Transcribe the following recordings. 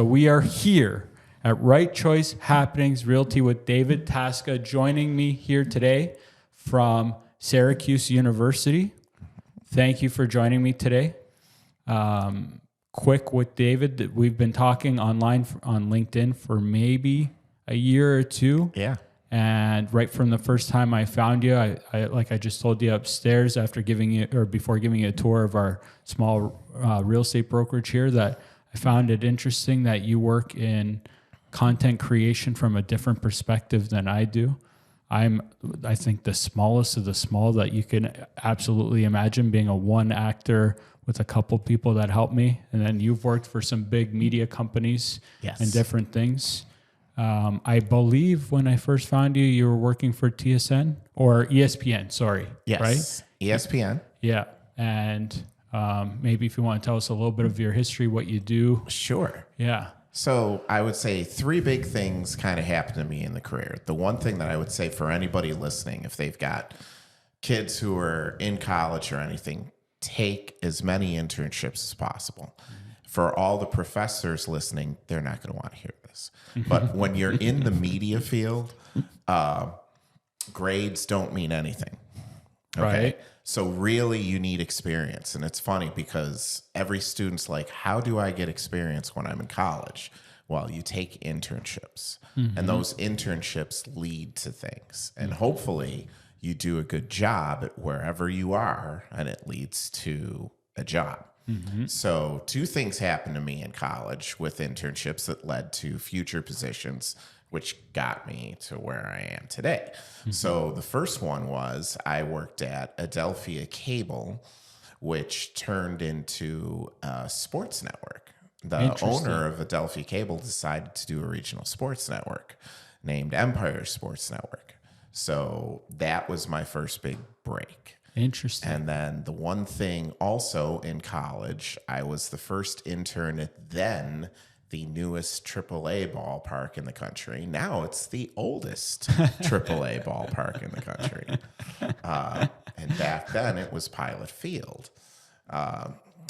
So we are here at Right Choice Happenings Realty with David Tasca, joining me here today from Syracuse University. Thank you for joining me today. Quick with David, we've been talking online on LinkedIn for maybe a year or two. Yeah. And right from the first time I found you, I like I just told you upstairs after before giving you a tour of our small real estate brokerage here, that I found it interesting that you work in content creation from a different perspective than I do. I think the smallest of the small that you can absolutely imagine, being a one actor with a couple people that help me. And then you've worked for some big media companies and different things. I believe when I first found you, you were working for TSN or ESPN, sorry. Yes. Right? ESPN. Yeah. And maybe if you want to tell us a little bit of your history, what you do. Sure. Yeah. So I would say three big things kind of happened to me in the career. The one thing that I would say for anybody listening, if they've got kids who are in college or anything, take as many internships as possible. For all the professors listening, they're not going to want to hear this. But when you're in the media field, grades don't mean anything. Okay? Right. So really you need experience. And it's funny because every student's like, how do I get experience when I'm in college? Well, you take internships and those internships lead to things. And hopefully you do a good job at wherever you are and it leads to a job. So two things happened to me in college with internships that led to future positions, which got me to where I am today. So the first one was I worked at Adelphia Cable, which turned into a sports network. The owner of Adelphia Cable decided to do a regional sports network named Empire Sports Network. So that was my first big break. Interesting. And then the one thing also in college, I was the first intern at then the newest AAA ballpark in the country. Now it's the oldest AAA ballpark in the country. And back then it was Pilot Field.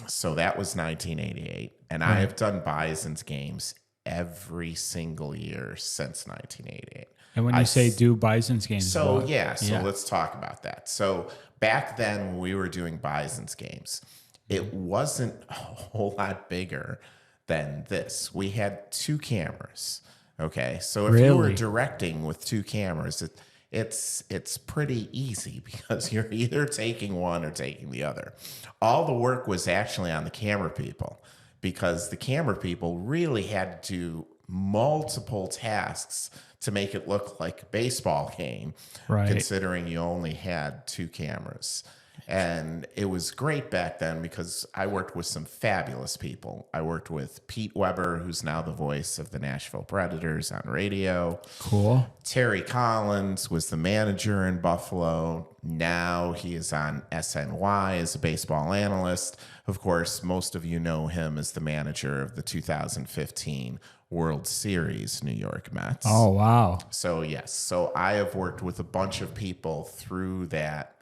So that was 1988. And I have done Bison's games every single year since 1988. And when you say do Bison's games, so let's talk about that. So back then when we were doing Bison's games, it wasn't a whole lot bigger than this. We had two cameras. Okay. So if you were directing with two cameras, it's pretty easy because you're either taking one or taking the other. All the work was actually on the camera people because the camera people really had to do multiple tasks to make it look like a baseball game, considering you only had two cameras. And it was great back then because I worked with some fabulous people. I worked with Pete Weber, who's now the voice of the Nashville Predators on radio. Cool. Terry Collins was the manager in Buffalo. Now he is on SNY as a baseball analyst. Of course, most of you know him as the manager of the 2015 World Series New York Mets. Oh, wow. So, yes. So I have worked with a bunch of people through that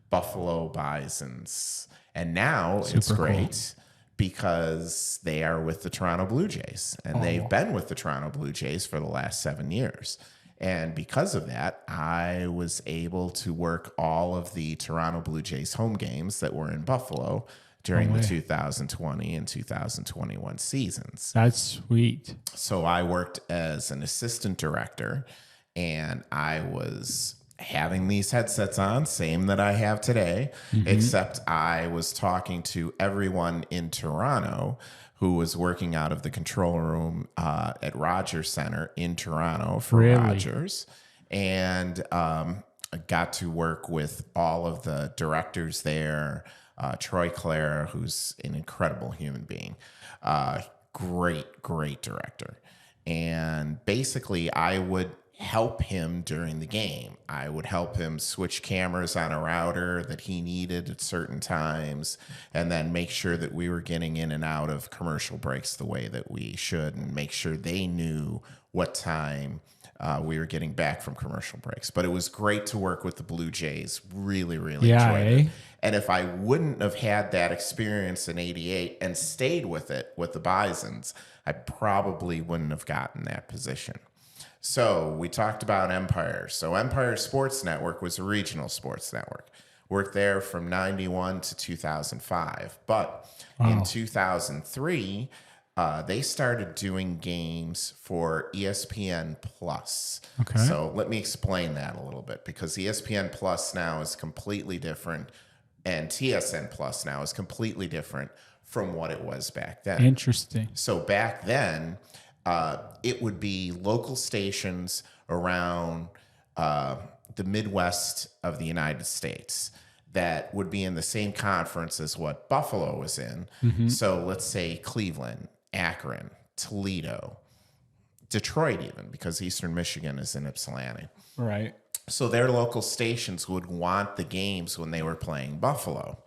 Buffalo Bisons. And now it's great because they are with the Toronto Blue Jays. And they've been with the Toronto Blue Jays for the last 7 years. And because of that, I was able to work all of the Toronto Blue Jays home games that were in Buffalo during the 2020 and 2021 seasons. That's sweet. So I worked as an assistant director, and I was having these headsets on, same that I have today, except I was talking to everyone in Toronto who was working out of the control room at Rogers Center in Toronto for Rogers. And I got to work with all of the directors there, Troy Clare, who's an incredible human being, great director. And basically I would help him during the game. I would help him switch cameras on a router that he needed at certain times, and then make sure that we were getting in and out of commercial breaks the way that we should, and make sure they knew what time we were getting back from commercial breaks. But it was great to work with the Blue Jays. Really, really enjoyed it. And if I wouldn't have had that experience in '88 and stayed with it with the Bisons, I probably wouldn't have gotten that position. So we talked about Empire. So Empire Sports Network was a regional sports network. Worked there from 91 to 2005. But in 2003, they started doing games for ESPN Plus. Okay. So let me explain that a little bit, because ESPN Plus now is completely different, and TSN Plus now is completely different from what it was back then. Interesting. So back then, it would be local stations around the Midwest of the United States that would be in the same conference as what Buffalo was in. Mm-hmm. So let's say Cleveland, Akron, Toledo, Detroit even, because Eastern Michigan is in Ypsilanti. Right. So their local stations would want the games when they were playing Buffalo.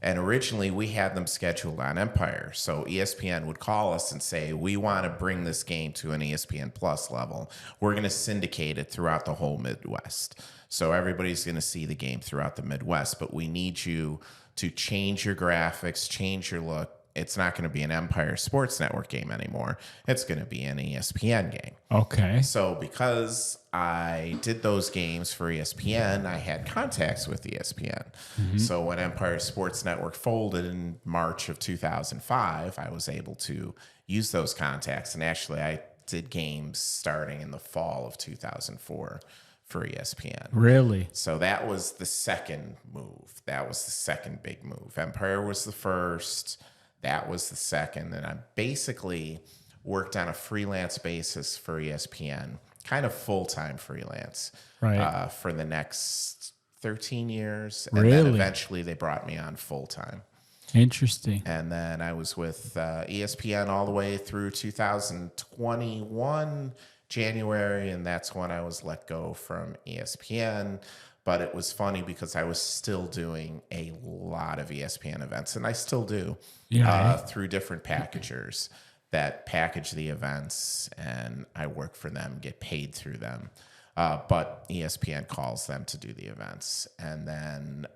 And originally we had them scheduled on Empire. So ESPN would call us and say, we want to bring this game to an ESPN Plus level. We're going to syndicate it throughout the whole Midwest. So everybody's going to see the game throughout the Midwest, but we need you to change your graphics, change your look. It's not going to be an Empire Sports Network game anymore. It's going to be an ESPN game. Okay. So because I did those games for ESPN, I had contacts with ESPN. Mm-hmm. So when Empire Sports Network folded in March of 2005, I was able to use those contacts. And actually, I did games starting in the fall of 2004 for ESPN. Really? So that was the second move. That was the second big move. Empire was the first. That was the second. And I basically worked on a freelance basis for ESPN, kind of full-time freelance, right, for the next 13 years. Really? And then eventually they brought me on full-time. Interesting. And then I was with ESPN all the way through 2021, January, and that's when I was let go from ESPN. But it was funny because I was still doing a lot of ESPN events, and I still do, through different packagers that package the events, and I work for them, get paid through them. But ESPN calls them to do the events. And then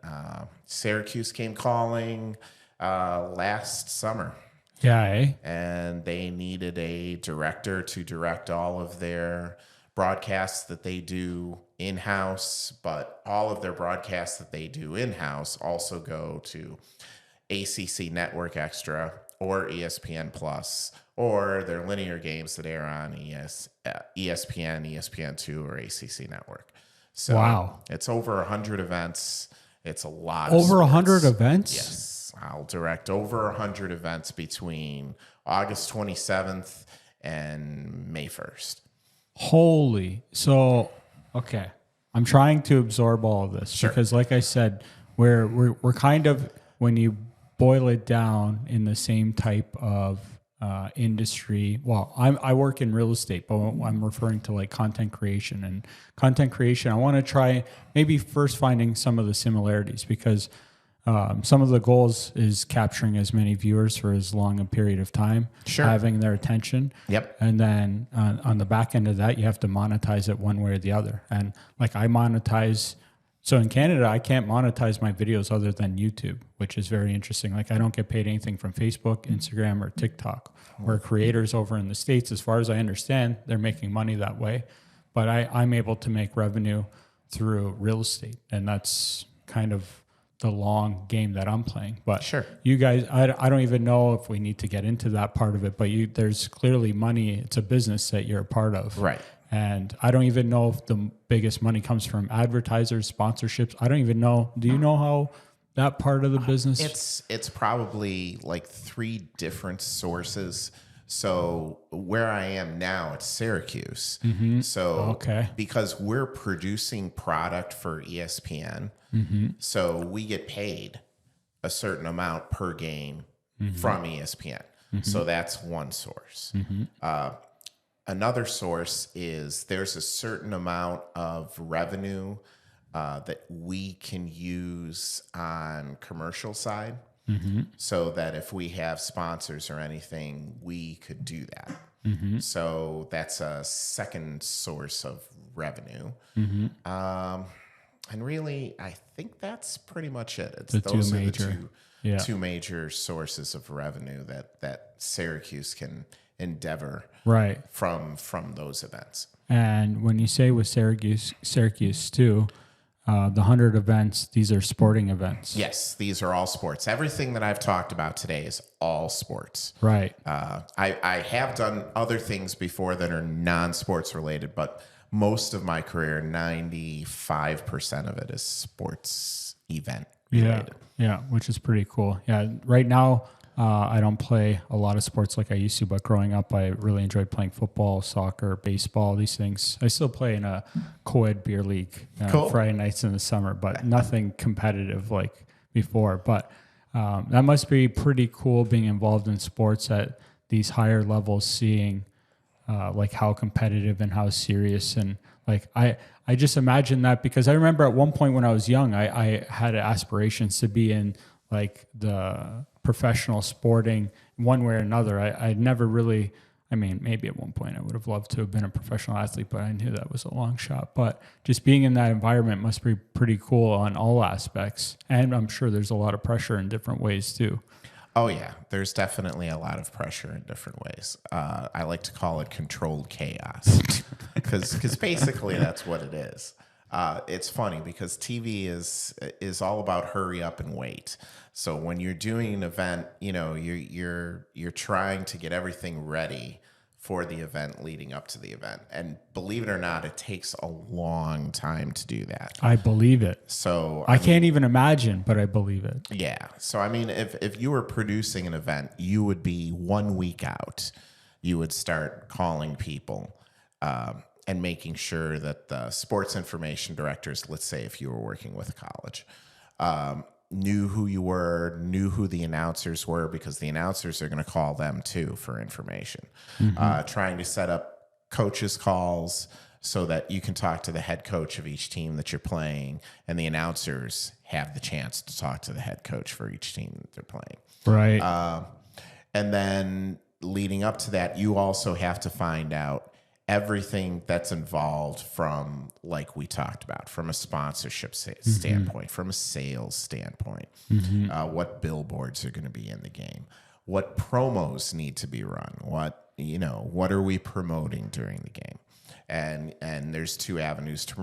Syracuse came calling last summer. Yeah. And they needed a director to direct all of their broadcasts that they do in-house, but all of their broadcasts that they do in-house also go to ACC Network Extra or ESPN Plus, or their linear games that air on ESPN, ESPN2, or ACC Network. So wow. It's over 100 events. It's a lot. Over 100 events? Yes. I'll direct over 100 events between August 27th and May 1st. Holy. So, okay. I'm trying to absorb all of this because, like I said, we're kind of, when you boil it down, in the same type of industry. Well, I work in real estate, but I'm referring to like content creation. And content creation, I want to try maybe first finding some of the similarities, because some of the goals is capturing as many viewers for as long a period of time, having their attention. Yep. And then on the back end of that, you have to monetize it one way or the other. And like I monetize, so in Canada, I can't monetize my videos other than YouTube, which is very interesting. Like I don't get paid anything from Facebook, Instagram, or TikTok. Where creators over in the States, as far as I understand, they're making money that way. But I'm able to make revenue through real estate. And that's kind of the long game that I'm playing. But you guys, I don't even know if we need to get into that part of it, but there's clearly money. It's a business that you're a part of. Right. And I don't even know if the biggest money comes from advertisers, sponsorships. I don't even know. Do you know how that part of the business? It's probably like 3 different sources. So where I am now at Syracuse. Mm-hmm. So because we're producing product for ESPN, so we get paid a certain amount per game from ESPN. So that's one source. another source is there's a certain amount of revenue that we can use on commercial side, so that if we have sponsors or anything, we could do that. So that's a second source of revenue. And really, I think that's pretty much it. Those are the two major sources of revenue that Syracuse can endeavor from those events. And when you say with Syracuse too, the 100 events, these are sporting events. Yes, these are all sports. Everything that I've talked about today is all sports. Right. I have done other things before that are non-sports related, but most of my career, 95% of it is sports event related. Yeah, which is pretty cool. Yeah, right now I don't play a lot of sports like I used to, but growing up I really enjoyed playing football, soccer, baseball, these things. I still play in a co-ed beer league Friday nights in the summer, but nothing competitive like before. But that must be pretty cool being involved in sports at these higher levels, seeing like how competitive and how serious, and like I just imagine that, because I remember at one point when I was young, I had aspirations to be in like the professional sporting one way or another. I'd never really, I mean, maybe at one point I would have loved to have been a professional athlete, but I knew that was a long shot. But just being in that environment must be pretty cool on all aspects. And I'm sure there's a lot of pressure in different ways too. Oh, yeah. There's definitely a lot of pressure in different ways. I like to call it controlled chaos, because basically that's what it is. It's funny because TV is all about hurry up and wait. So when you're doing an event, you know, you're trying to get everything ready for the event leading up to the event. And believe it or not, it takes a long time to do that. I believe it. So I can't even imagine, but I believe it. Yeah. So I mean, if you were producing an event, you would be 1 week out. You would start calling people and making sure that the sports information directors, let's say if you were working with a college, knew who you were, knew who the announcers were, because the announcers are going to call them too for information. Trying to set up coaches' calls so that you can talk to the head coach of each team that you're playing, and the announcers have the chance to talk to the head coach for each team that they're playing. Right. And then leading up to that, you also have to find out everything that's involved from, like we talked about, from a sponsorship standpoint, from a sales standpoint, what billboards are going to be in the game, what promos need to be run, what are we promoting during the game. And there's two avenues to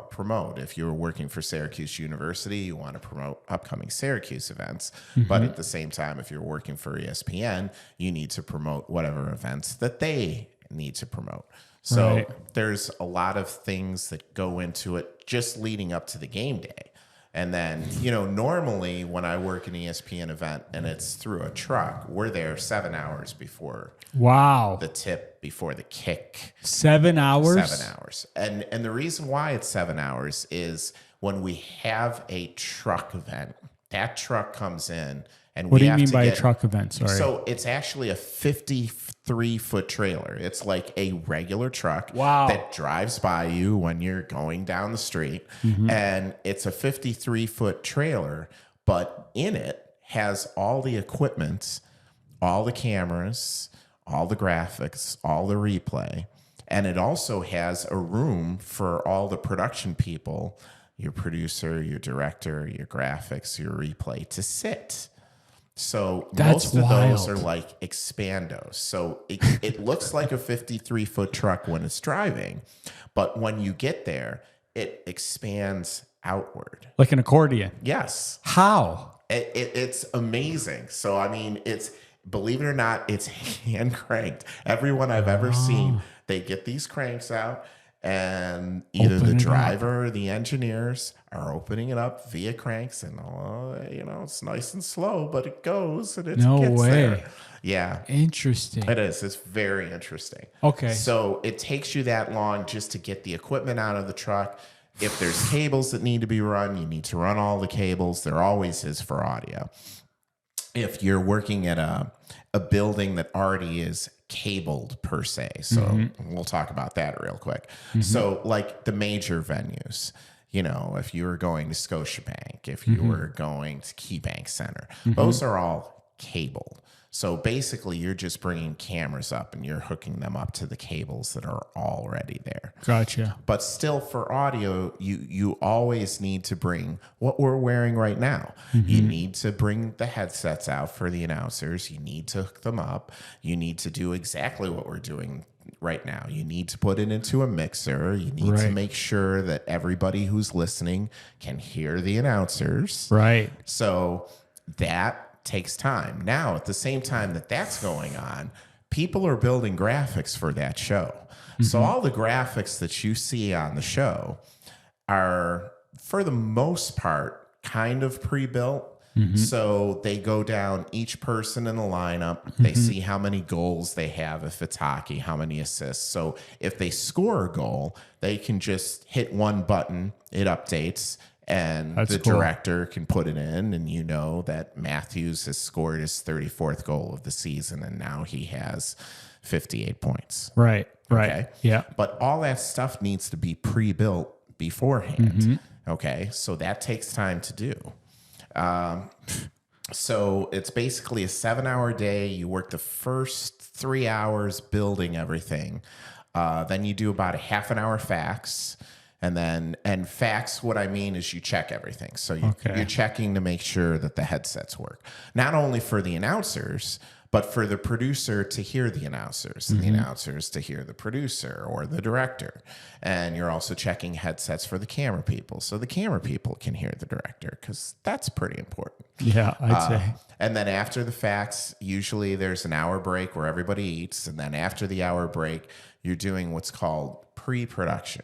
promote. If you're working for Syracuse University, you want to promote upcoming Syracuse events. But at the same time, if you're working for ESPN, you need to promote whatever events that they need to promote. So there's a lot of things that go into it just leading up to the game day. And then, normally when I work an ESPN event and it's through a truck, we're there 7 hours before the tip, before the kick. 7 hours? 7 hours. And the reason why it's 7 hours is when we have a truck event, that truck comes in. And what do you mean by a truck event? Sorry. So it's actually a 53-foot trailer. It's like a regular truck that drives by you when you're going down the street. And it's a 53-foot trailer, but in it has all the equipment, all the cameras, all the graphics, all the replay. And it also has a room for all the production people, your producer, your director, your graphics, your replay, to sit. So most of those are like expandos. So it looks like a 53-foot truck when it's driving, but when you get there, it expands outward. Like an accordion? Yes. How? It's amazing. So, I mean, believe it or not, it's hand cranked. Everyone I've ever seen, they get these cranks out, and either the driver or the engineers are opening it up via cranks, and it's nice and slow, but it goes and it gets there. Yeah. Interesting. It is. It's very interesting. Okay. So it takes you that long just to get the equipment out of the truck. If there's cables that need to be run, you need to run all the cables. There always is for audio. if you're working at a building that already is cabled per se. So we'll talk about that real quick. So like the major venues, you know, if you were going to Scotiabank, if you were going to KeyBank Center, those are all cabled. So basically you're just bringing cameras up and you're hooking them up to the cables that are already there. Gotcha. But still for audio, you always need to bring what we're wearing right now. You need to bring the headsets out for the announcers. You need to hook them up. You need to do exactly what we're doing right now. You need to put it into a mixer. You need to make sure that everybody who's listening can hear the announcers. Right. So that takes time. Now, at the same time that that's going on, people are building graphics for that show. So all the graphics that you see on the show are, for the most part, kind of pre-built. So they go down each person in the lineup. They see how many goals they have if it's hockey, how many assists. So if they score a goal, they can just hit one button, it updates, and the director can put it in, and you know that Matthews has scored his 34th goal of the season, and now he has 58 points. Right. Okay? Yeah. But all that stuff needs to be pre-built beforehand. Okay? So that takes time to do. So it's basically a 7-hour day. You work the first 3 hours building everything. Then you do about a half an hour fax. And fax, what I mean is you check everything. So you're checking to make sure that the headsets work. Not only for the announcers, but for the producer to hear the announcers, and the announcers to hear the producer or the director. And you're also checking headsets for the camera people, so the camera people can hear the director, because that's pretty important. Yeah, I'd say. And then after the fax, usually there's an hour break where everybody eats. And then after the hour break, you're doing what's called pre-production.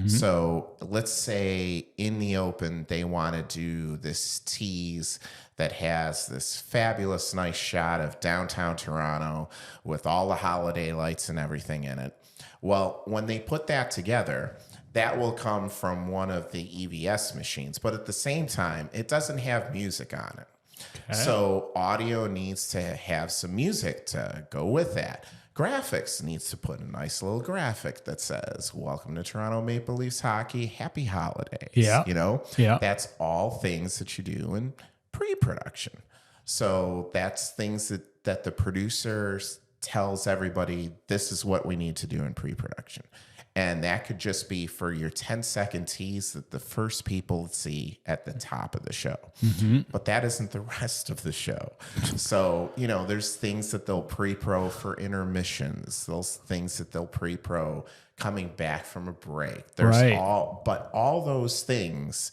So let's say in the open, they want to do this tease that has this fabulous, nice shot of downtown Toronto with all the holiday lights and everything in it. Well, when they put that together, that will come from one of the EVS machines. But at the same time, it doesn't have music on it. So audio needs to have some music to go with that. Graphics needs to put a nice little graphic that says, "Welcome to Toronto Maple Leafs hockey. Happy holidays." Yeah. You know, Yeah. That's all things that you do in pre-production. So that's things that the producer tells everybody, this is what we need to do in pre-production. And that could just be for your 10-second tease that the first people see at the top of the show. But that isn't the rest of the show. So, you know, there's things that they'll pre-pro for intermissions. Those things that they'll pre-pro coming back from a break. There's all those things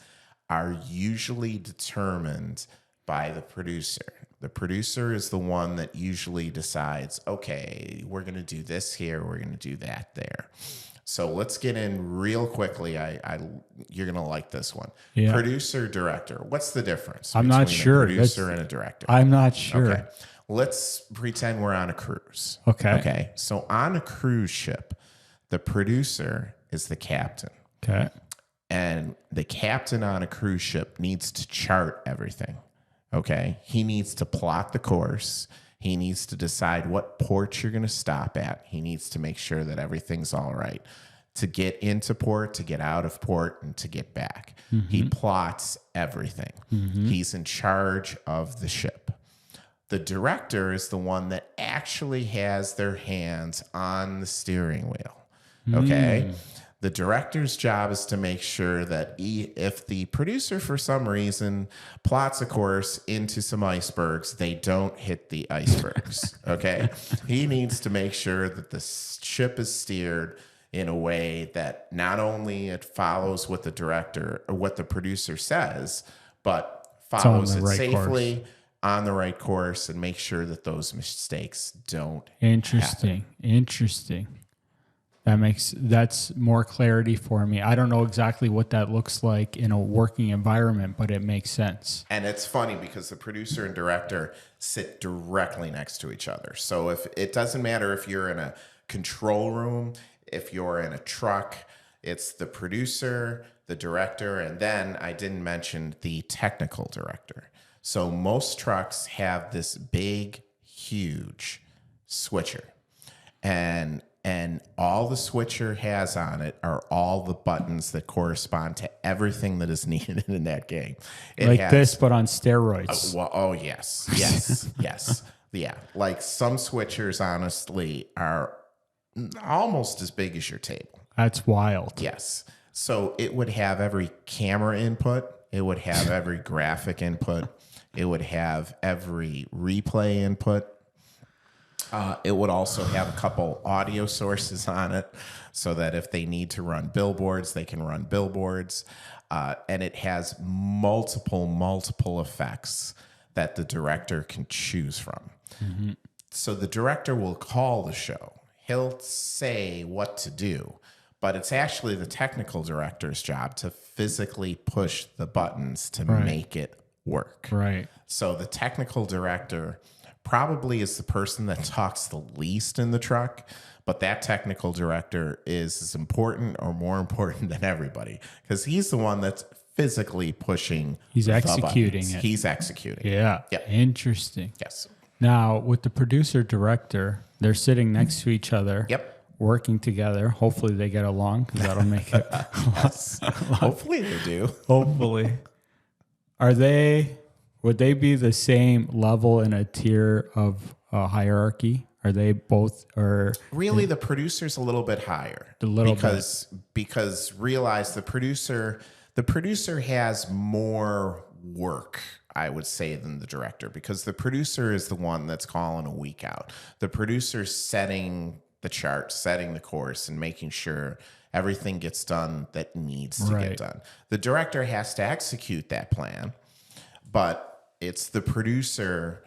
are usually determined by the producer. The producer is the one that usually decides, okay, we're going to do this here, we're going to do that there. So let's get in real quickly. You're going to like this one. Yeah. Producer, director. What's the difference I'm not between sure. a producer and a director? I'm not sure. Okay. Let's pretend we're on a cruise. Okay. So on a cruise ship, the producer is the captain. Okay. And the captain on a cruise ship needs to chart everything. Okay. He needs to plot the course. He needs to decide what port you're going to stop at. He needs to make sure that everything's all right to get into port, to get out of port, and to get back. He plots everything. He's in charge of the ship. The director is the one that actually has their hands on the steering wheel. Okay. The director's job is to make sure that if the producer, for some reason, plots a course into some icebergs, they don't hit the icebergs, okay? He needs to make sure that the ship is steered in a way that not only it follows what the director or what the producer says, but follows it safely on the right course and make sure that those mistakes don't happen. Interesting. That's more clarity for me. I don't know exactly what that looks like in a working environment, but it makes sense. And it's funny because the producer and director sit directly next to each other. So if it doesn't matter if you're in a control room, if you're in a truck, it's the producer, the director, and then I didn't mention the technical director. So most trucks have this big, huge switcher, and all the switcher has on it are all the buttons that correspond to everything that is needed in that game. It Like has, this, but on steroids. yes, yes. Yeah, like some switchers, honestly, are almost as big as your table. That's wild. Yes. So it would have every camera input. It would have every graphic input. It would have every replay input. It would also have a couple audio sources on it so that if they need to run billboards, they can run billboards. And it has multiple effects that the director can choose from. Mm-hmm. So the director will call the show. He'll say what to do, but it's actually the technical director's job to physically push the buttons to make it work. Right. So the technical director probably is the person that talks the least in the truck, but that technical director is as important or more important than everybody because he's the one that's physically pushing. He's executing buttons. it. He's executing. Yeah. Yep. Interesting. Yes. Now, with the producer director, they're sitting next to each other. Yep. Working together. Hopefully they get along because that'll make it Yes. Hopefully they do. Hopefully. Would they be the same level in a tier of hierarchy? Are they both, or really the producer's a little bit higher? Because realize the producer has more work, I would say, than the director, because the producer is the one that's calling a week out. The producer's setting the chart, setting the course, and making sure everything gets done that needs to get done. The director has to execute that plan, but it's the producer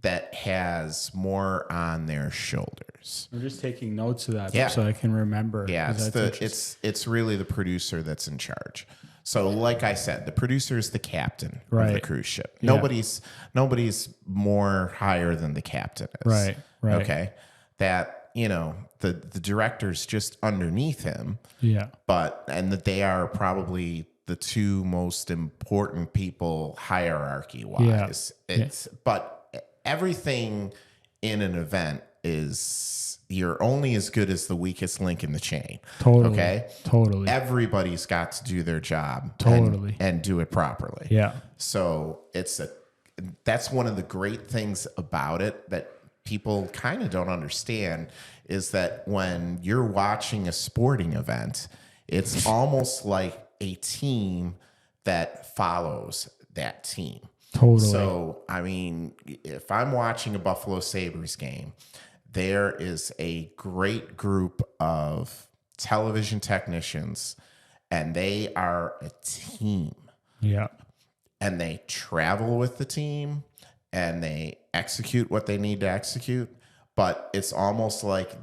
that has more on their shoulders. I'm just taking notes of that so I can remember. Yeah, it's really the producer that's in charge. So like I said, the producer is the captain of the cruise ship. Yeah. Nobody's more higher than the captain is. Right. Okay. That, the director's just underneath him. Yeah. And that they are probably the two most important people hierarchy wise. Yeah. But everything in an event is, you're only as good as the weakest link in the chain. Totally. Okay. Totally. Everybody's got to do their job. Totally. And do it properly. Yeah. So that's one of the great things about it that people kind of don't understand, is that when you're watching a sporting event, it's almost like a team that follows that team. Totally. So, I mean, if I'm watching a Buffalo Sabres game, there is a great group of television technicians, and they are a team. Yeah. And they travel with the team, and they execute what they need to execute, but it's almost like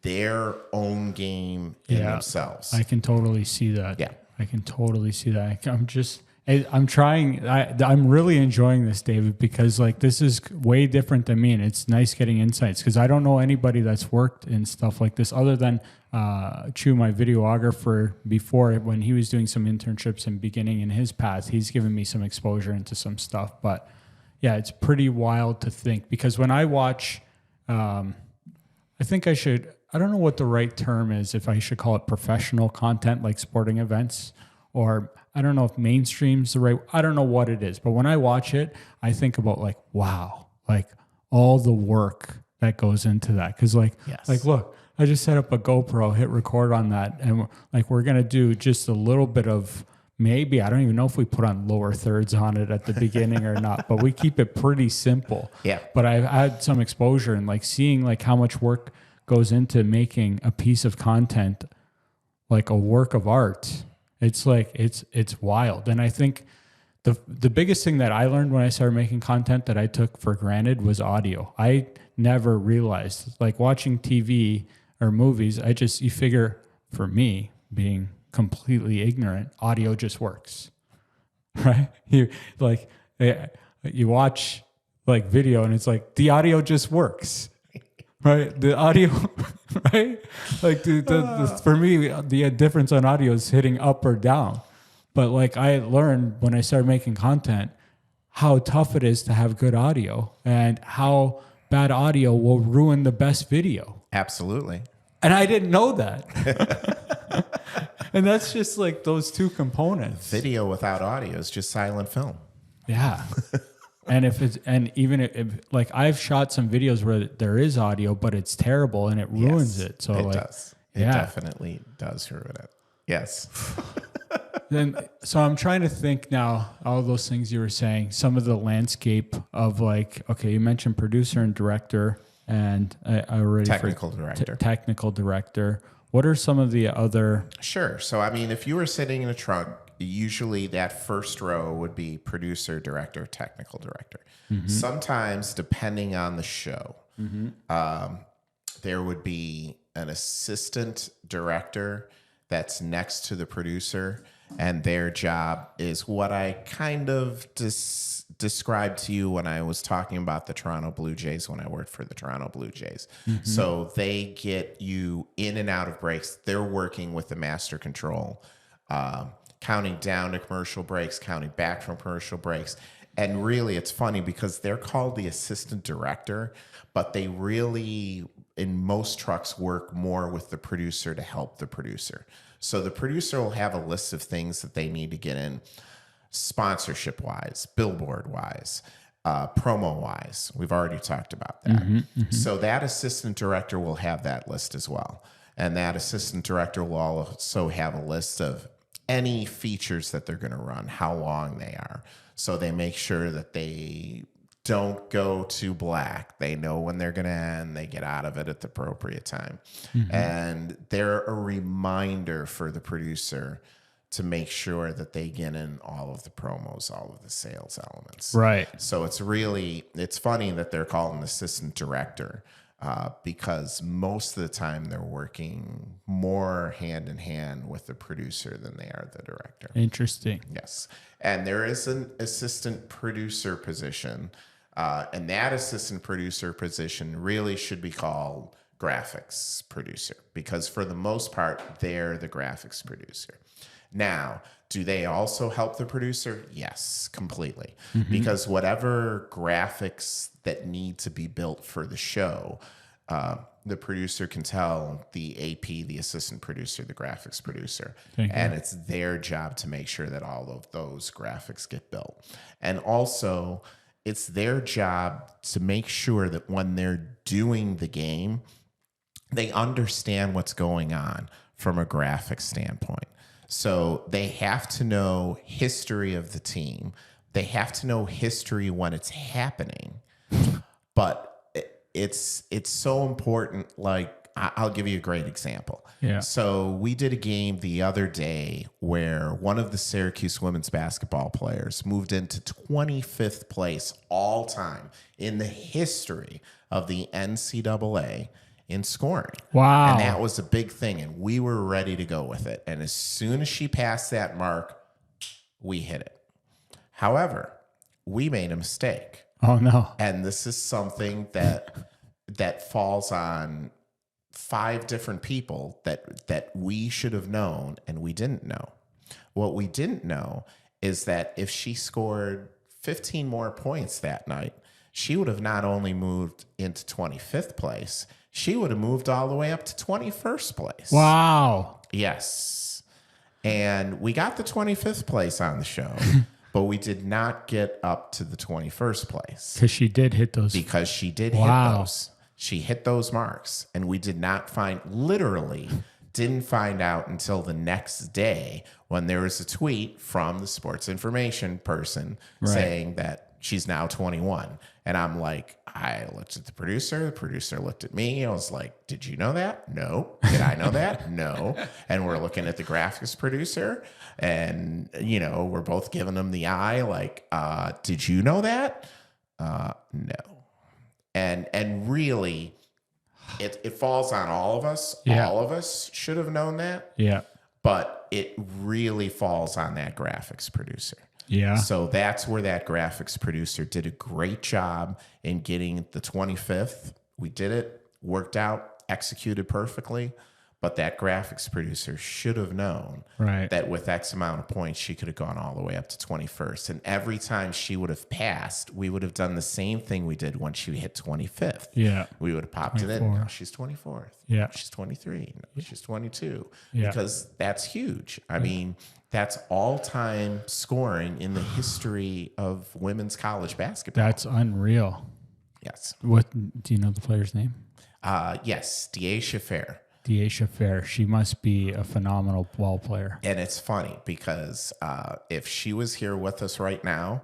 their own game in themselves. I can totally see that. Yeah. I can totally see that. I'm really enjoying this, David, because this is way different than me, and it's nice getting insights because I don't know anybody that's worked in stuff like this other than Chu, my videographer, before, when he was doing some internships and beginning in his path. He's given me some exposure into some stuff, but yeah, it's pretty wild to think, because when I watch, I don't know what the right term is, if I should call it professional content like sporting events, or I don't know if mainstream's the right, I don't know what it is. But when I watch it, I think about wow, all the work that goes into that. Cause look, I just set up a GoPro, hit record on that. And we're going to do just a little bit of, maybe, I don't even know if we put on lower thirds on it at the beginning or not, but we keep it pretty simple. Yeah. But I've had some exposure and seeing how much work goes into making a piece of content, like a work of art. It's it's wild. And I think the biggest thing that I learned when I started making content that I took for granted was audio. I never realized, watching TV or movies, you figure, for me, being completely ignorant, audio just works, right? You watch video and it's the audio just works, right? The audio, right? For me, the difference on audio is hitting up or down. But I learned when I started making content how tough it is to have good audio and how bad audio will ruin the best video. Absolutely. And I didn't know that. And that's just like those two components. Video without audio is just silent film. Yeah. And even if like I've shot some videos where there is audio, but it's terrible and it ruins it. So it like, does. It definitely does ruin it. Yes. So I'm trying to think now, all those things you were saying, some of the landscape of like, okay, you mentioned producer and director and I already Technical director. Technical director. What are some of the other? Sure. So, I mean, if you were sitting in a trunk, usually that first row would be producer, director, technical director. Sometimes, depending on the show, there would be an assistant director that's next to the producer, and their job is what I kind of described to you when I was talking about the Toronto Blue Jays when I worked for the Toronto Blue Jays. So they get you in and out of breaks. They're working with the master control, counting down to commercial breaks, counting back from commercial breaks. And really, it's funny because they're called the assistant director, but they really, in most trucks, work more with the producer to help the producer. So the producer will have a list of things that they need to get in sponsorship-wise, billboard-wise, promo-wise. We've already talked about that. So that assistant director will have that list as well. And that assistant director will also have a list of any features that they're going to run, how long they are. So they make sure that they don't go too black. They know when they're going to end. They get out of it at the appropriate time. And they're a reminder for the producer to make sure that they get in all of the promos, all of the sales elements. Right. So it's funny that they're called an assistant director because most of the time they're working more hand in hand with the producer than they are the director. Interesting. Yes. And there is an assistant producer position. And that assistant producer position really should be called graphics producer because for the most part, they're the graphics producer. Now, do they also help the producer? Yes, completely. Because whatever graphics that need to be built for the show, the producer can tell the AP, the assistant producer, the graphics producer. And it's their job to make sure that all of those graphics get built. And also, it's their job to make sure that when they're doing the game, they understand what's going on from a graphic standpoint. So they have to know history of the team. They have to know history when it's happening. But it's so important. Like, I'll give you a great example. Yeah. So we did a game the other day where one of the Syracuse women's basketball players moved into 25th place all time in the history of the NCAA in scoring. Wow. And that was a big thing. And we were ready to go with it. And as soon as she passed that mark, we hit it. However, we made a mistake. Oh, no. And this is something that falls on 5 different people that we should have known and we didn't know. What we didn't know is that if she scored 15 more points that night, she would have not only moved into 25th place, she would have moved all the way up to 21st place. Wow. Yes. And we got the 25th place on the show, but we did not get up to the 21st place. Because she did hit those. Because she did hit those. She hit those marks. And we did not didn't find out until the next day when there was a tweet from the sports information person saying that she's now 21. And I'm like, I looked at the producer looked at me. I was like, did you know that? No. Did I know that? No. And we're looking at the graphics producer and, we're both giving them the eye like, did you know that? No. And really, it falls on all of us. Yeah. All of us should have known that. Yeah. But it really falls on that graphics producer. Yeah. So that's where that graphics producer did a great job in getting the 25th. We did it, worked out, executed perfectly. But that graphics producer should have known Right. that with X amount of points, she could have gone all the way up to 21st. And every time she would have passed, we would have done the same thing we did when she hit 25th. Yeah. We would have popped it in. 24. Now she's 24th. Yeah. She's 23. No, she's 22. Yeah. Because that's huge. I mean, that's all-time scoring in the history of women's college basketball. That's unreal. Yes. What do you know the player's name? Yes, Deasia Fair. Deasia Fair. She must be a phenomenal ball player. And it's funny because if she was here with us right now,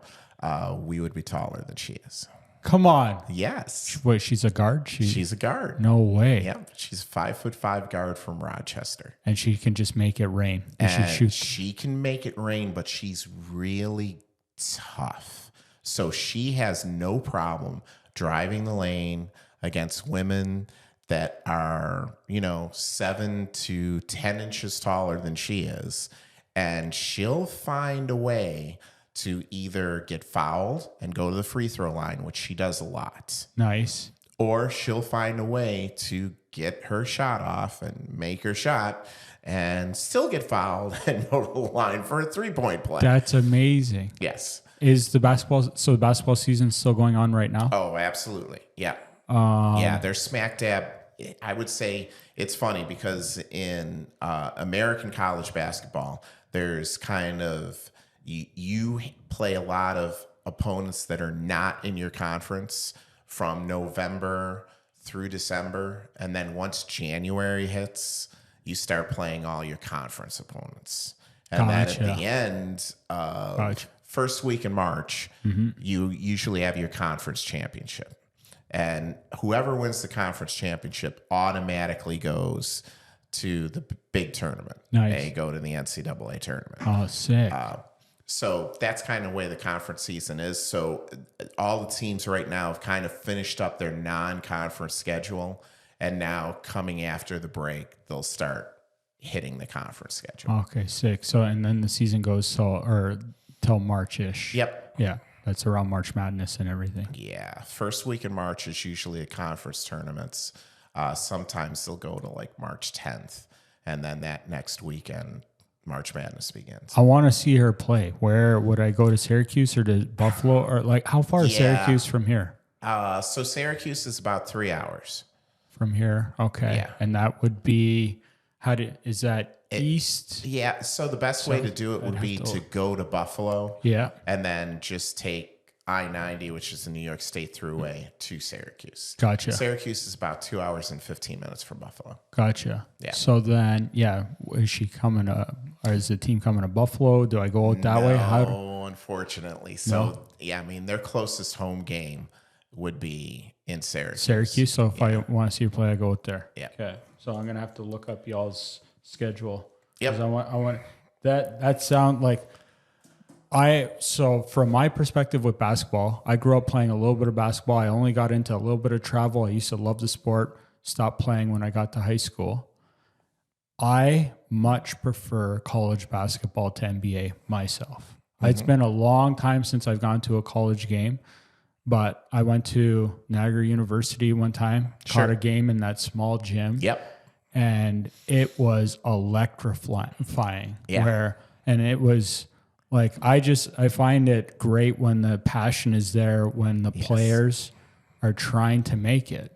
we would be taller than she is. Come on. Yes. Wait, she's a guard? She's a guard. No way. Yeah, she's a 5'5" guard from Rochester. And she can just make it rain. And she shoots. she can make it rain, but she's really tough. So she has no problem driving the lane against women that are, 7 to 10 inches taller than she is. And she'll find a way to either get fouled and go to the free throw line, which she does a lot. Nice. Or she'll find a way to get her shot off and make her shot and still get fouled and go to the line for a 3-point play. That's amazing. Yes. Is the basketball season still going on right now? Oh, absolutely. Yeah. Yeah, they're smack dab. I would say it's funny because in American college basketball, there's kind of, you play a lot of opponents that are not in your conference from November through December. And then once January hits, you start playing all your conference opponents. And then at the end of first week in March, you usually have your conference championship. And whoever wins the conference championship automatically goes to the big tournament. Nice. They go to the NCAA tournament. Oh, sick. So that's kind of the way the conference season is. So all the teams right now have kind of finished up their non-conference schedule. And now coming after the break, they'll start hitting the conference schedule. Okay, sick. So, and then the season goes till March-ish. Yep. Yeah. That's around March Madness and everything. Yeah. First week in March is usually a conference tournaments. Sometimes they'll go to like March 10th. And then that next weekend, March Madness begins. I want to see her play. Where would I go, to Syracuse or to Buffalo? Or like, how far is Syracuse from here? So Syracuse is about 3 hours. From here? Okay. Yeah. And that would be, is that east? Yeah. So the best way to do it would be to go to Buffalo. Yeah. And then just take I-90, which is the New York State Thruway, to Syracuse. Gotcha. Syracuse is about 2 hours and 15 minutes from Buffalo. Gotcha. Yeah. So then, is she coming to, or is the team coming to Buffalo? Do I go out that way? No, unfortunately. So, yeah, I mean, their closest home game would be in Syracuse. So if I want to see her play, I go out there. Yeah. Okay. So I'm going to have to look up y'all's schedule. Yep. 'Cause I want that sound like, so from my perspective with basketball, I grew up playing a little bit of basketball. I only got into a little bit of travel. I used to love the sport, stopped playing when I got to high school. I much prefer college basketball to NBA myself. It's been a long time since I've gone to a college game, but I went to Niagara University one time, caught a game in that small gym. Yep. And it was electrifying. Yeah. And it was like, I find it great when the passion is there, when the players are trying to make it,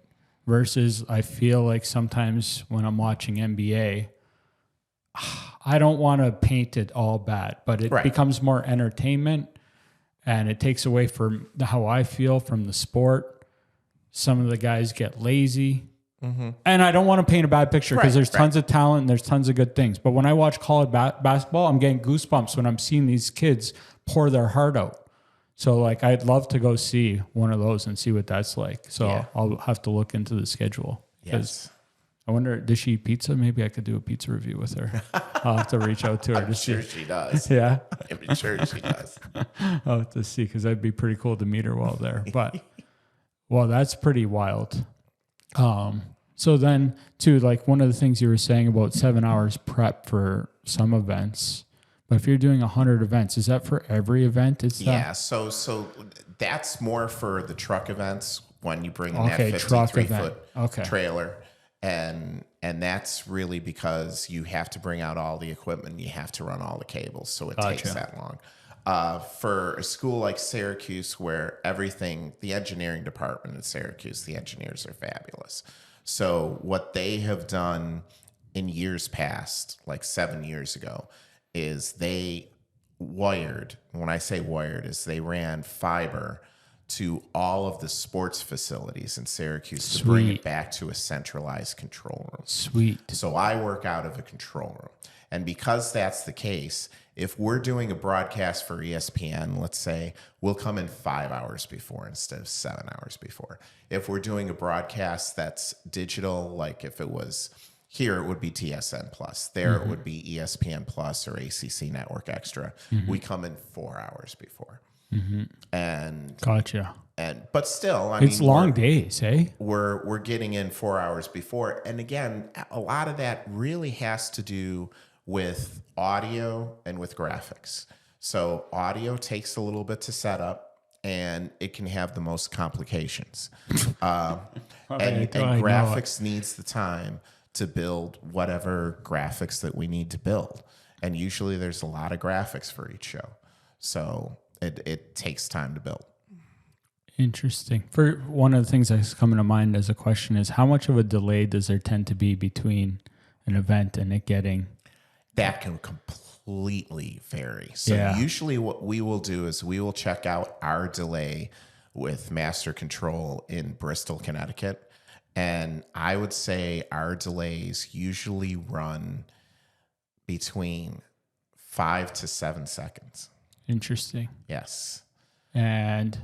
versus I feel like sometimes when I'm watching NBA, I don't want to paint it all bad, but it becomes more entertainment and it takes away from how I feel from the sport. Some of the guys get lazy. And I don't want to paint a bad picture because there's tons of talent and there's tons of good things. But when I watch college basketball, I'm getting goosebumps when I'm seeing these kids pour their heart out. So like, I'd love to go see one of those and see what that's like. So I'll have to look into the schedule. Yes. I wonder, does she eat pizza? Maybe I could do a pizza review with her. I'll have to reach out to her. I'm sure she does. Yeah. I'm sure she does. I'll have to see, because that'd be pretty cool to meet her while there. But, well, that's pretty wild. So then, too, like one of the things you were saying about 7 hours prep for some events, but if you're doing 100 events, is that for every event? So that's more for the truck events when you bring in that 53-foot trailer. And that's really because you have to bring out all the equipment, you have to run all the cables, so it takes that long. For a school like Syracuse, where the engineering department at Syracuse, the engineers are fabulous. So what they have done in years past, like 7 years ago, is they wired, when I say wired, is they ran fiber to all of the sports facilities in Syracuse to bring it back to a centralized control room. Sweet. So I work out of a control room. And because that's the case, if we're doing a broadcast for ESPN, let's say, we'll come in 5 hours before instead of 7 hours before. If we're doing a broadcast that's digital, like if it was here, it would be TSN Plus. There, it would be ESPN Plus or ACC Network Extra. We come in 4 hours before. And gotcha. But still, it's long days, eh? We're getting in 4 hours before, and again, a lot of that really has to do with audio and with graphics. So audio takes a little bit to set up, and it can have the most complications. And graphics needs the time to build whatever graphics that we need to build, and usually there's a lot of graphics for each show, so it takes time to build. Interesting. For one of the things that's coming to mind as a question is, how much of a delay does there tend to be between an event and it getting? That can completely vary. So usually what we will do is we will check out our delay with Master Control in Bristol, Connecticut. And I would say our delays usually run between 5 to 7 seconds. Interesting. Yes. And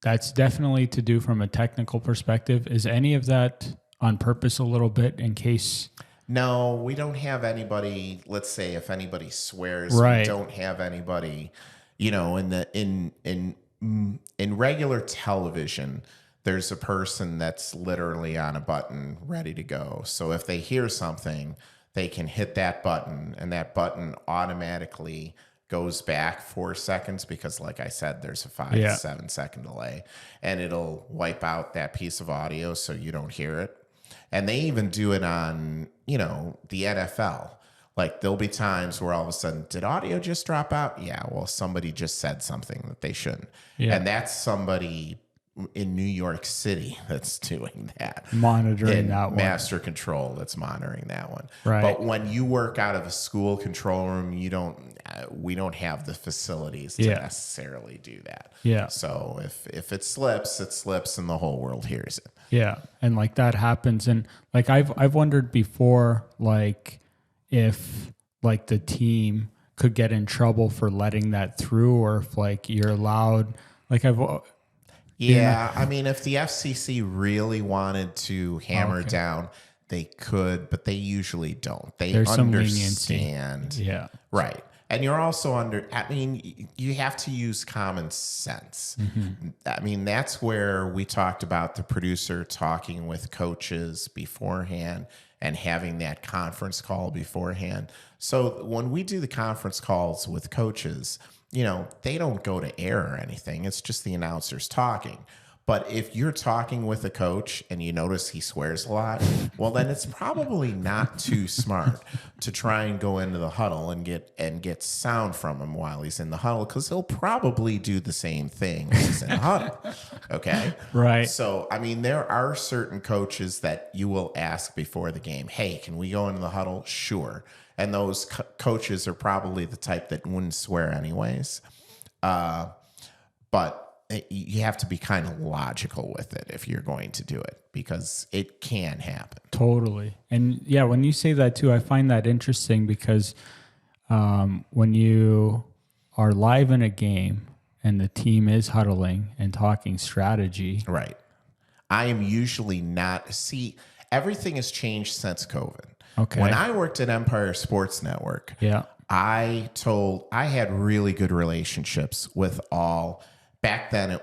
that's definitely to do from a technical perspective. Is any of that on purpose a little bit in case? No, we don't have anybody. Let's say if anybody swears, right. We don't have anybody, in regular television, there's a person that's literally on a button ready to go. So if they hear something, they can hit that button, and that button automatically goes back 4 seconds because, like I said, there's a 5 to 7 second delay, and it'll wipe out that piece of audio so you don't hear it. And they even do it on, the NFL. Like there'll be times where all of a sudden, did audio just drop out? Yeah, well, somebody just said something that they shouldn't. Yeah. And that's somebody in New York City that's doing that. Monitoring that one. Master Control that's monitoring that one. Right. But when you work out of a school control room, we don't have the facilities to necessarily do that. Yeah. So if it slips and the whole world hears it. Yeah. And like that happens. And like I've wondered before, like if like the team could get in trouble for letting that through, or if like you're allowed, like Yeah, I mean, if the FCC really wanted to hammer down, they could, but they usually don't. There's understand. Yeah. Right. And you're also you have to use common sense. Mm-hmm. I mean, that's where we talked about the producer talking with coaches beforehand and having that conference call beforehand. So when we do the conference calls with coaches, they don't go to air or anything. It's just the announcers talking. But if you're talking with a coach and you notice he swears a lot, well, then it's probably not too smart to try and go into the huddle and get sound from him while he's in the huddle, because he'll probably do the same thing when he's in the huddle. Okay? Right. So, I mean, there are certain coaches that you will ask before the game, hey, can we go into the huddle? Sure. And those coaches are probably the type that wouldn't swear anyways. But you have to be kind of logical with it if you're going to do it, because it can happen. Totally. And yeah, when you say that too, I find that interesting because when you are live in a game and the team is huddling and talking strategy. Right. I am usually not. See, everything has changed since COVID. Okay. When I worked at Empire Sports Network, I had really good relationships with all. Back then,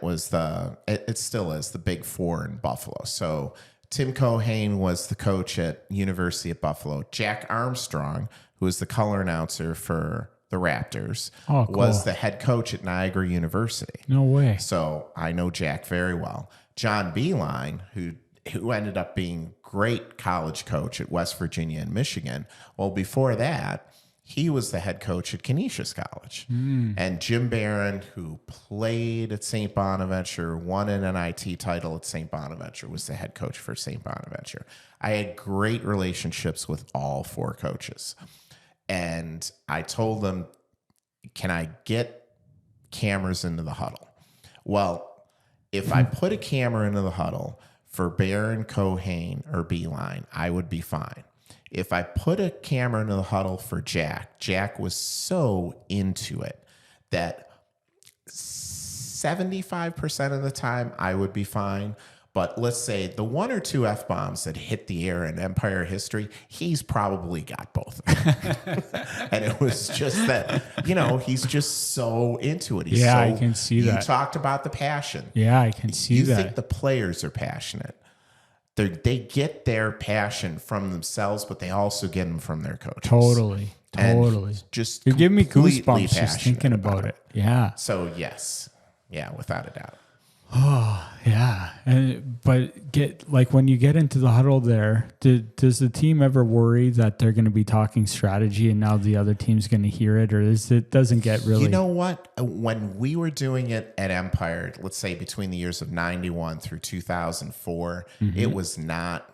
it still is the Big Four in Buffalo. So Tim Cohane was the coach at University of Buffalo. Jack Armstrong, who was the color announcer for the Raptors, was the head coach at Niagara University. No way. So I know Jack very well. John Beeline, who who ended up being great college coach at West Virginia and Michigan. Well, before that, he was the head coach at Canisius College. And Jim Barron, who played at St. Bonaventure, won an NIT title at St. Bonaventure, was the head coach for St. Bonaventure. I had great relationships with all 4 coaches. And I told them, can I get cameras into the huddle? Well, if I put a camera into the huddle for Barron, Cohane, or Beeline, I would be fine. If I put a camera into the huddle for Jack was so into it that 75% of the time I would be fine. But let's say the 1 or 2 F-bombs that hit the air in Empire history, he's probably got both. And it was just that, he's just so into it. I can see that. You talked about the passion. Yeah, I can see that. You think the players are passionate. They get their passion from themselves, but they also get them from their coaches. Totally. And just you're giving me goosebumps just passionate thinking about it. Yeah. So yes, without a doubt. Oh yeah, but when you get into the huddle there, does the team ever worry that they're going to be talking strategy and now the other team's going to hear it, or doesn't get really? You know what? When we were doing it at Empire, let's say between the years of 91 through 2004, it was not.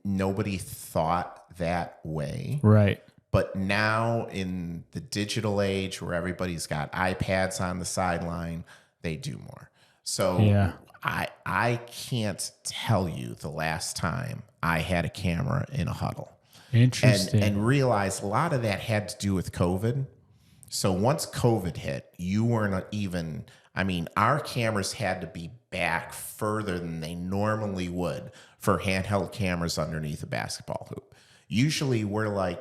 Nobody thought that way, right? But now in the digital age, where everybody's got iPads on the sideline, they do more. So I can't tell you the last time I had a camera in a huddle. Interesting. And realize a lot of that had to do with COVID. So once COVID hit, you weren't even, our cameras had to be back further than they normally would for handheld cameras underneath a basketball hoop. Usually we're like,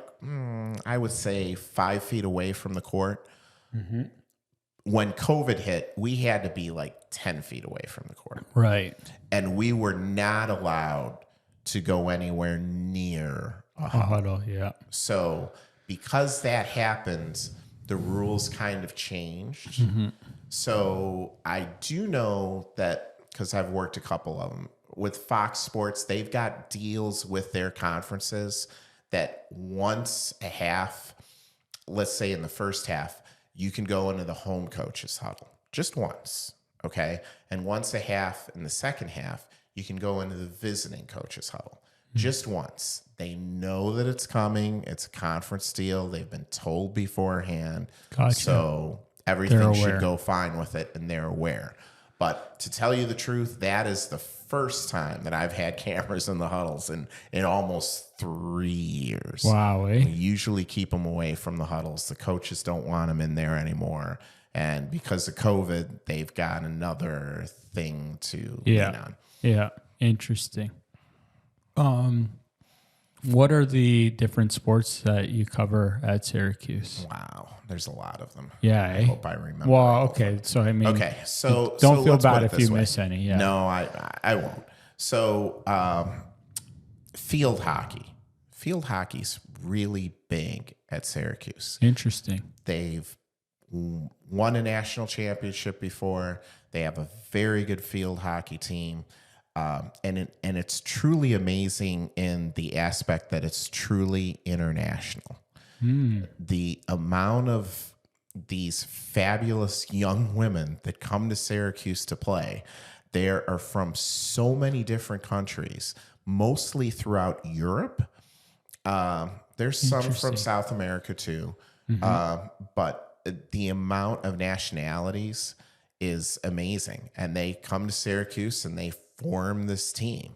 I would say 5 feet away from the court. Mm-hmm. When COVID hit, we had to be like 10 feet away from the court. Right. And we were not allowed to go anywhere near a huddle. Yeah. So because that happened, the rules kind of changed. Mm-hmm. So I do know that, because I've worked a couple of them, with Fox Sports, they've got deals with their conferences that once a half, let's say in the first half, you can go into the home coach's huddle just once, okay? And once a half in the second half, you can go into the visiting coach's huddle just once. They know that it's coming. It's a conference deal. They've been told beforehand. Gotcha. So everything should go fine with it, and they're aware. But to tell you the truth, that is the first time that I've had cameras in the huddles in almost 3 years. Wow. We usually keep them away from the huddles. The coaches don't want them in there anymore. And because of COVID, they've got another thing to lean on. Yeah. Interesting. What are the different sports that you cover at Syracuse? Wow, there's a lot of them. Yeah, I hope I remember. Well, okay, so okay, so don't feel let's bad if you miss any. Yeah, no, I won't. So, field hockey. Field hockey's really big at Syracuse. Interesting. They've won a national championship before. They have a very good field hockey team. And it's truly amazing in the aspect that it's truly international. The amount of these fabulous young women that come to Syracuse to play, they are from so many different countries, mostly throughout Europe. There's some from South America too, but the amount of nationalities is amazing. And they come to Syracuse and they form this team.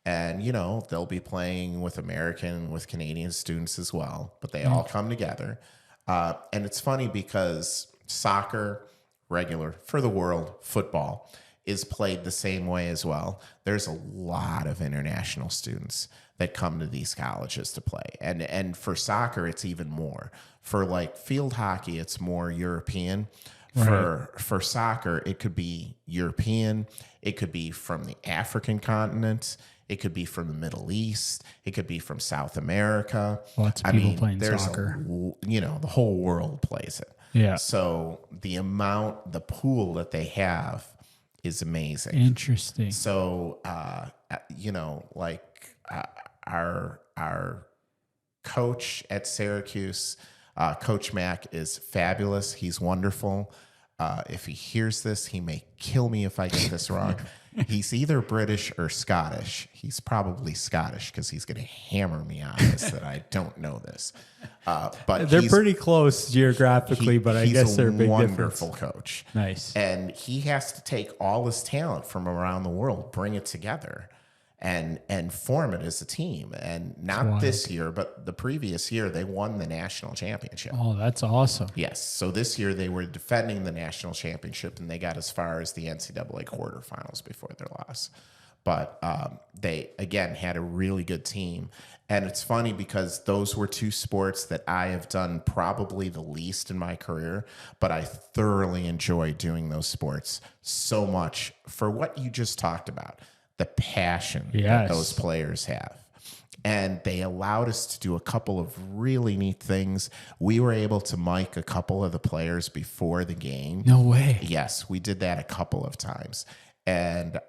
And, they'll be playing with American, with Canadian students as well, but they all come together. And it's funny because soccer, regular for the world, football is played the same way as well. There's a lot of international students that come to these colleges to play. And for soccer, it's even more. For like field hockey, it's more European. Right. For soccer, it could be European. It could be from the African continent. It could be from the Middle East. It could be from South America. Lots of people playing soccer. The whole world plays it. Yeah. So the pool that they have is amazing. Interesting. So our coach at Syracuse, Coach Mack, is fabulous. He's wonderful. If he hears this, he may kill me if I get this wrong. He's either British or Scottish. He's probably Scottish because he's going to hammer me on this that I don't know this. But they're pretty close geographically, but I guess they're a big difference. He's a wonderful coach. Nice. And he has to take all his talent from around the world, bring it together, and form it as a team. And not this year, but the previous year, they won the national championship. Oh, that's awesome. Yes. So this year they were defending the national championship, and they got as far as the NCAA quarterfinals before their loss. But they, again, had a really good team. And it's funny because those were two sports that I have done probably the least in my career, but I thoroughly enjoy doing those sports so much for what you just talked about. The passion that those players have. And they allowed us to do a couple of really neat things. We were able to mic a couple of the players before the game. No way. Yes, we did that a couple of times. And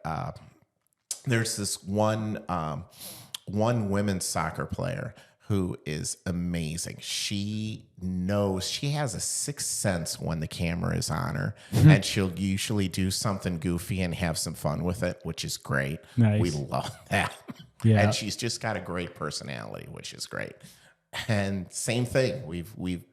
there's this one women's soccer player who is amazing. She has a sixth sense when the camera is on her, and she'll usually do something goofy and have some fun with it, which is great. Nice. We love that. Yeah. And she's just got a great personality, which is great. And same thing. We've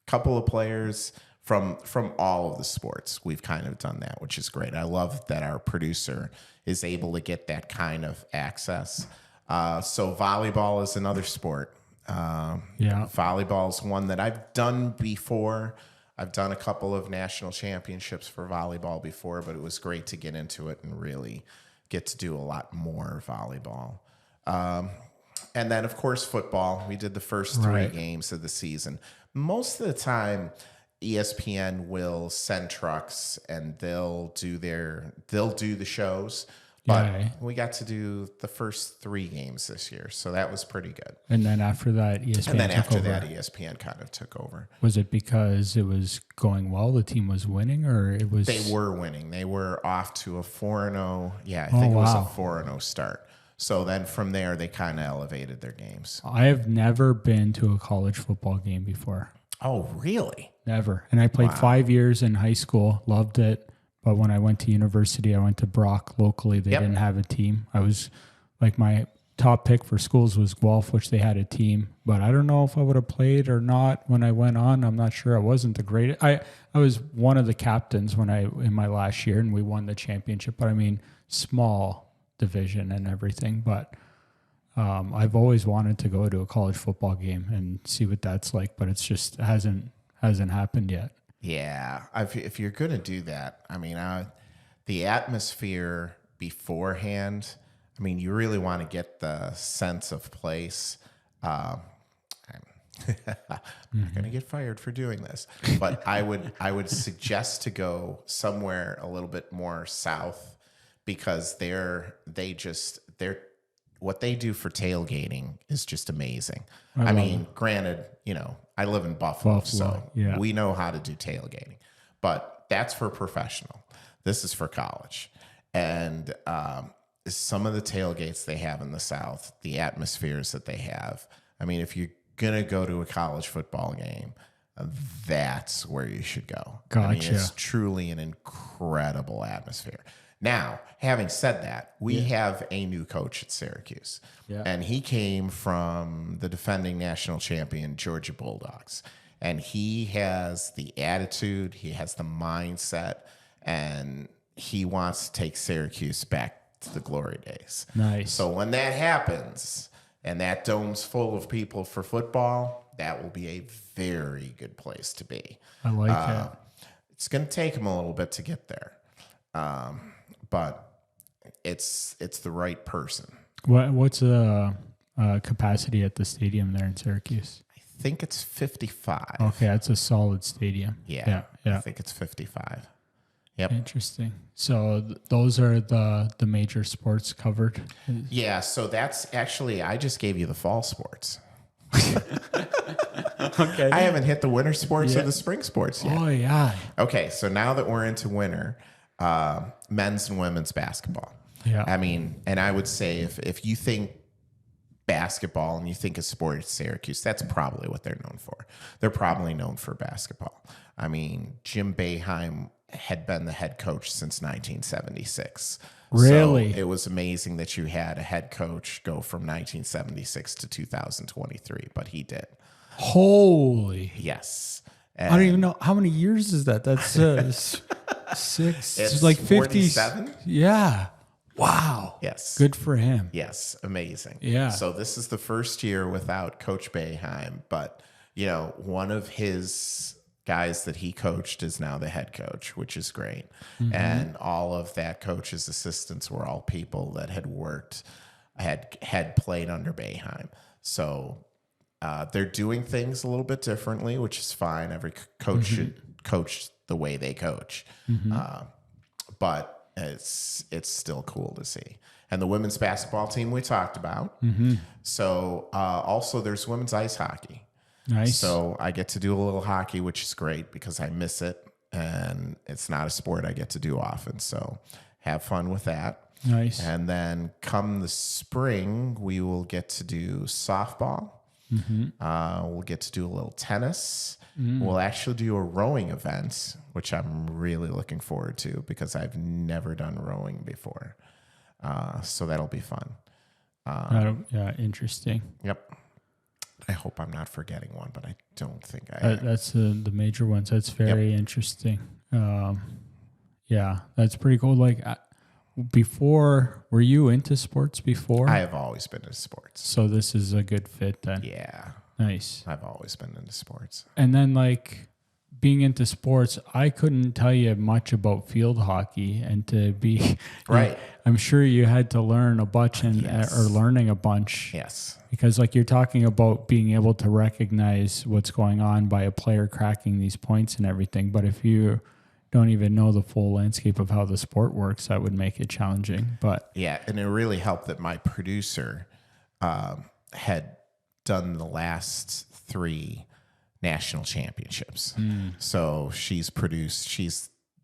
couple of players from all of the sports. We've kind of done that, which is great. I love that our producer is able to get that kind of access. So volleyball is another sport. Volleyball is one that I've done before. I've done a couple of national championships for volleyball before, but it was great to get into it and really get to do a lot more volleyball. And then, of course, football. We did the first three games of the season. Most of the time, ESPN will send trucks and they'll do the shows. But we got to do the first three games this year, so that was pretty good. And then after that, ESPN kind of took over. Was it because it was going well, the team was winning, or it was? They were winning. They were off to a 4-0. Yeah, I think it was a 4-0 start. So then from there, they kind of elevated their games. I have never been to a college football game before. Oh, really? Never. And I played 5 years in high school, loved it. But when I went to university, I went to Brock locally. They didn't have a team. I was like, my top pick for schools was Guelph, which they had a team. But I don't know if I would have played or not when I went on. I'm not sure. I wasn't the greatest. I was one of the captains in my last year, and we won the championship. But I mean, small division and everything. But I've always wanted to go to a college football game and see what that's like. But it's just hasn't happened yet. Yeah, if you're going to do that, I mean, the atmosphere beforehand, I mean, you really want to get the sense of place. I'm not going to get fired for doing this, but I would suggest to go somewhere a little bit more south, because what they do for tailgating is just amazing. I mean, granted, I live in Buffalo, so we know how to do tailgating, but that's for professional. This is for college. And some of the tailgates they have in the South, the atmospheres that they have, I mean, if you're going to go to a college football game, that's where you should go. Gotcha. I mean, it's truly an incredible atmosphere. Now, having said that, we have a new coach at Syracuse, and he came from the defending national champion Georgia Bulldogs, and he has the attitude, he has the mindset, and he wants to take Syracuse back to the glory days. Nice. So when that happens, and that dome's full of people for football, that will be a very good place to be. I like that. It's going to take him a little bit to get there. But it's the right person. What's the capacity at the stadium there in Syracuse? I think it's 55. Okay, that's a solid stadium. Yeah. I think it's 55. Yep. Interesting. So those are the major sports covered? Yeah, so that's actually, I just gave you the fall sports. Okay. I haven't hit the winter sports or the spring sports yet. Oh, yeah. Okay, so now that we're into winter, men's and women's basketball. Yeah. I mean, and I would say if you think basketball and you think of sport at Syracuse, that's probably what they're known for. They're probably known for basketball. I mean, Jim Boeheim had been the head coach since 1976. Really? So it was amazing that you had a head coach go from 1976 to 2023, but he did. Holy. Yes. I don't even know. How many years is that? That's 6. It's like 50. 47? Yeah. Wow. Yes. Good for him. Yes. Amazing. Yeah. So this is the first year without Coach Boeheim, but one of his guys that he coached is now the head coach, which is great. Mm-hmm. And all of that coach's assistants were all people that had played under Boeheim. So they're doing things a little bit differently, which is fine. Every coach should coach the way they coach. But it's still cool to see. And the women's basketball team we talked about. So also there's women's ice hockey. Nice. So I get to do a little hockey, which is great because I miss it. And it's not a sport I get to do often. So have fun with that. Nice. And then come the spring, we will get to do softball. We'll get to do a little tennis. We'll actually do a rowing event, which I'm really looking forward to because I've never done rowing before. So that'll be fun. Yeah, interesting. Yep. I hope I'm not forgetting one, but I don't think I am. That's the major ones. That's very interesting. Yeah, that's pretty cool. Like before, were you into sports before? I have always been into sports. So this is a good fit then. Yeah. Nice. I've always been into sports. And then like being into sports, I couldn't tell you much about field hockey, and to be right. I'm sure you had to learn a bunch or learning a bunch. Yes. Because like you're talking about being able to recognize what's going on by a player cracking these points and everything. But if you don't even know the full landscape of how the sport works, that would make it challenging. But yeah, and it really helped that my producer had done the last 3 national championships. So she's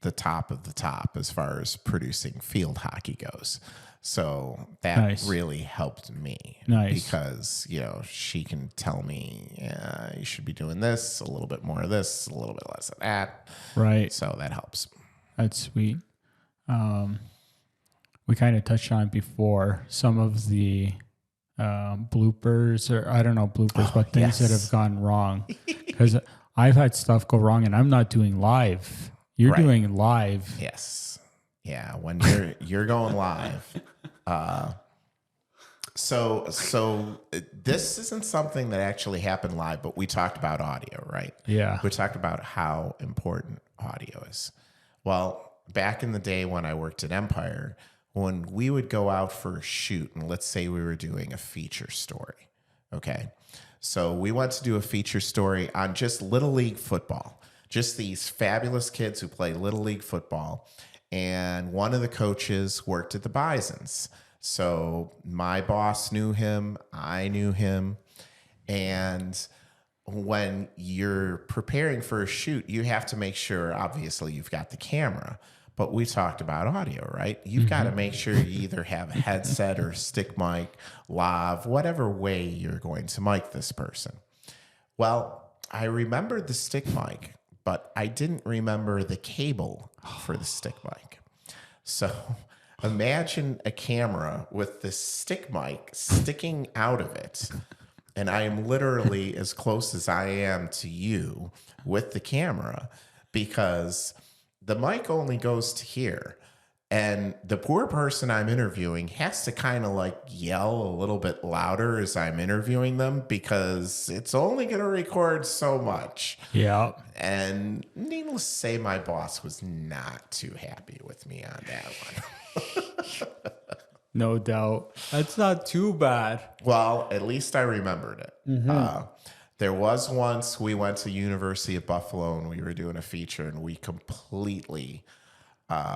the top of the top as far as producing field hockey goes. So that really helped me because, she can tell me, you should be doing this, a little bit more of this, a little bit less of that. Right. So that helps. That's sweet. We kind of touched on before some of the bloopers, or I don't know bloopers, but things that have gone wrong. Because I've had stuff go wrong, and I'm not doing live. You're doing live. Yes. Yeah. When you're going live. So this isn't something that actually happened live, but we talked about audio, right? Yeah. We talked about how important audio is. Well, back in the day when I worked at Empire, when we would go out for a shoot, and let's say we were doing a feature story, okay? So we went to do a feature story on just Little League football, just these fabulous kids who play Little League football, and one of the coaches worked at the Bisons. So my boss knew him, I knew him, and when you're preparing for a shoot, you have to make sure, obviously, you've got the camera. But we talked about audio, right? You've got to make sure you either have a headset or stick mic, lav, whatever way you're going to mic this person. Well, I remembered the stick mic, but I didn't remember the cable for the stick mic. So imagine a camera with the stick mic sticking out of it. And I am literally as close as I am to you with the camera because the mic only goes to here. And the poor person I'm interviewing has to kind of like yell a little bit louder as I'm interviewing them because it's only going to record so much. Yeah. And needless to say, my boss was not too happy with me on that one. No doubt. That's not too bad. Well, at least I remembered it. There was once we went to University of Buffalo and we were doing a feature and we completely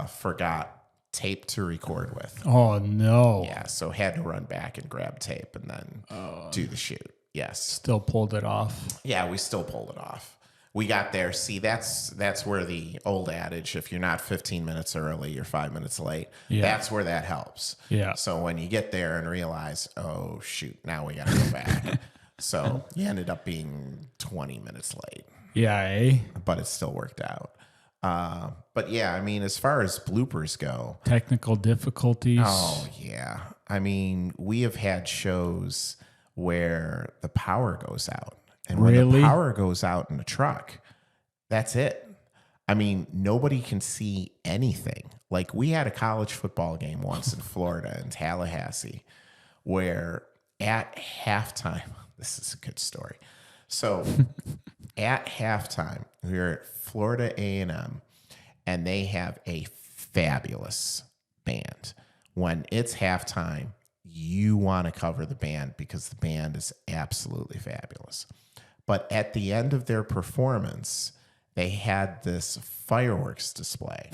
forgot tape to record with. Oh, no. Yeah, so had to run back and grab tape and then do the shoot. Yes. Still pulled it off. Yeah, we still pulled it off. We got there. See, that's where the old adage, if you're not 15 minutes early, you're 5 minutes late. Yeah. That's where that helps. Yeah. So when you get there and realize, oh, shoot, now we got to go back. So you ended up being 20 minutes late. Yeah, eh? But it still worked out. But yeah, I mean, as far as bloopers go. Technical difficulties. Oh, yeah. I mean, we have had shows where the power goes out. And when the power goes out in a truck, that's it. I mean, nobody can see anything. Like we had a college football game once in Florida, in Tallahassee, where at halftime, this is a good story. So at halftime, we were at Florida A&M, and they have a fabulous band. When it's halftime, you want to cover the band because the band is absolutely fabulous. But at the end of their performance, they had this fireworks display.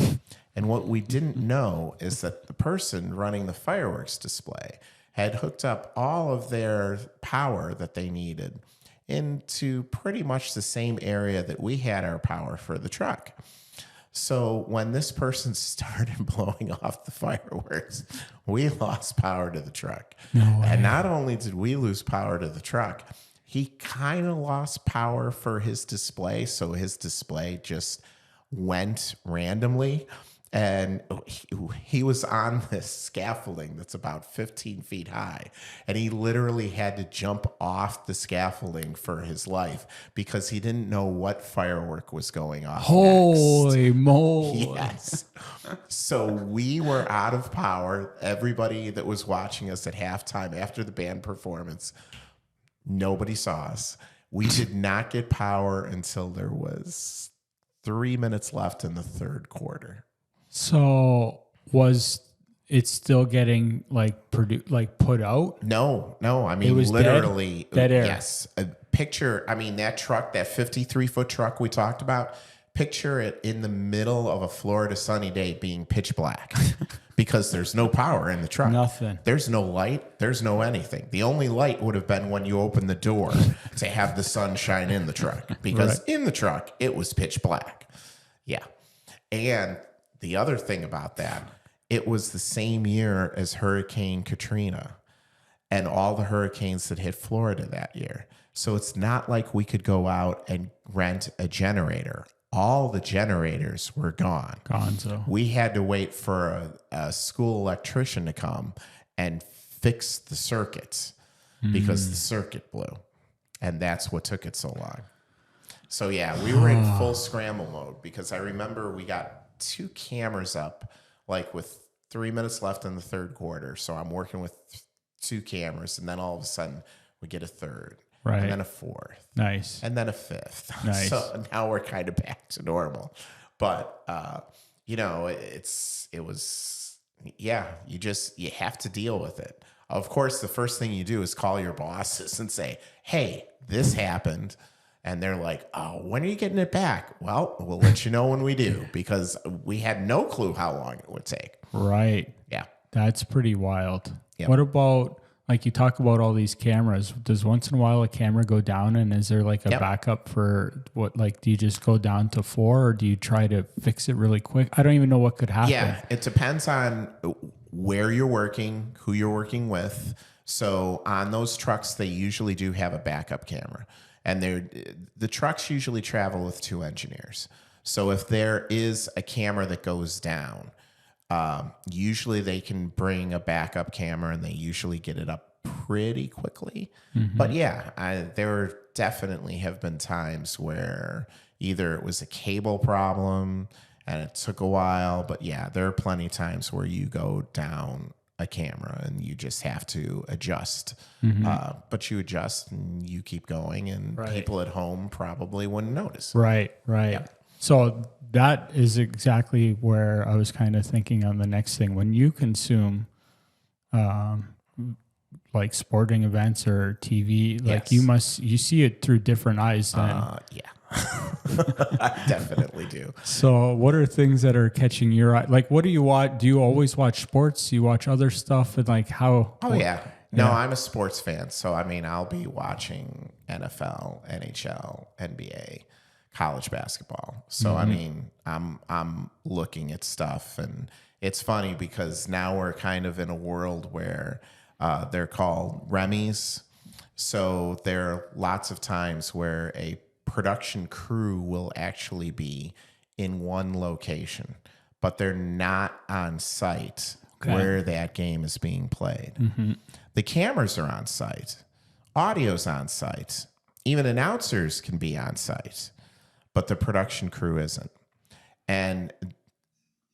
And what we didn't know is that the person running the fireworks display had hooked up all of their power that they needed into pretty much the same area that we had our power for the truck. So when this person started blowing off the fireworks, we lost power to the truck. No way. And not only did we lose power to the truck, he kind of lost power for his display. So his display just went randomly. And he was on this scaffolding that's about 15 feet high. And he literally had to jump off the scaffolding for his life because he didn't know what firework was going off. Holy moly. Yes. So we were out of power. Everybody that was watching us at halftime after the band performance, nobody saw us. We did not get power until there was 3 minutes left in the third quarter. So was it still getting put out? No. I mean, It was literally dead air. Yes. A picture. I mean, that truck, that 53-foot truck we talked about, picture it in the middle of a Florida sunny day being pitch black because there's no power in the truck. Nothing. There's no light. There's no anything. The only light would have been when you open the door to have the sun shine in the truck because in the truck, it was pitch black. Yeah. And the other thing about that, it was the same year as Hurricane Katrina and all the hurricanes that hit Florida that year. So it's not like we could go out and rent a generator. All the generators were gone. Gonzo. We had to wait for a school electrician to come and fix the circuits because the circuit blew. And that's what took it so long. So yeah, we were in full scramble mode because I remember we got 2 cameras up, like with 3 minutes left in the third quarter. So I'm working with 2 cameras, and then all of a sudden we get a third, right, and then a fourth, nice, and then a fifth. Nice. So now we're kind of back to normal. But you have to deal with it. Of course, the first thing you do is call your bosses and say, "Hey, this happened." And they're like, "Oh, when are you getting it back?" Well, we'll let you know when we do because we had no clue how long it would take. Right. Yeah. That's pretty wild. Yep. What about, like you talk about all these cameras, does once in a while a camera go down and is there like a backup for what, like, do you just go down to 4 or do you try to fix it really quick? I don't even know what could happen. Yeah. It depends on where you're working, who you're working with. So on those trucks, they usually do have a backup camera. And the trucks usually travel with 2 engineers. So if there is a camera that goes down, usually they can bring a backup camera and they usually get it up pretty quickly. Mm-hmm. But yeah, there definitely have been times where either it was a cable problem and it took a while. But yeah, there are plenty of times where you go down a camera and you just have to adjust. Mm-hmm. But you adjust and you keep going, and people at home probably wouldn't notice. Right. Yeah. So that is exactly where I was kind of thinking on the next thing. When you consume like sporting events or TV, like you see it through different eyes then. Yeah. I definitely do. So what are things that are catching your eye? Like, what do you watch? Do you always watch sports? Do you watch other stuff? And like how? Oh, yeah. No, I'm a sports fan. So, I mean, I'll be watching NFL, NHL, NBA, college basketball. So I mean, I'm looking at stuff, and it's funny because now we're kind of in a world where they're called Remy's. So there are lots of times where a production crew will actually be in one location, but they're not on site where that game is being played. The cameras are on site, audio's on site, even announcers can be on site, but the production crew isn't. And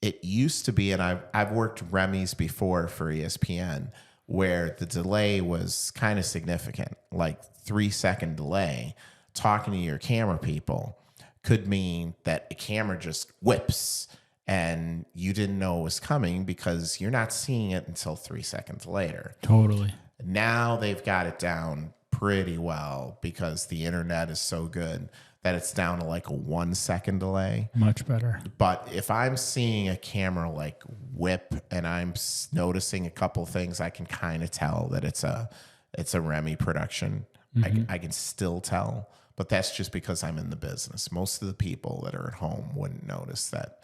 it used to be, and I've worked Remy's before for ESPN, where the delay was kind of significant, like 3-second delay. Talking to your camera people could mean that a camera just whips and you didn't know it was coming because you're not seeing it until 3 seconds later. Totally. Now they've got it down pretty well because the internet is so good that it's down to like a 1 second delay. Much better. But if I'm seeing a camera like whip and I'm noticing a couple things, I can kind of tell that it's a Remy production. I can still tell, but that's just because I'm in the business. Most of the people that are at home wouldn't notice that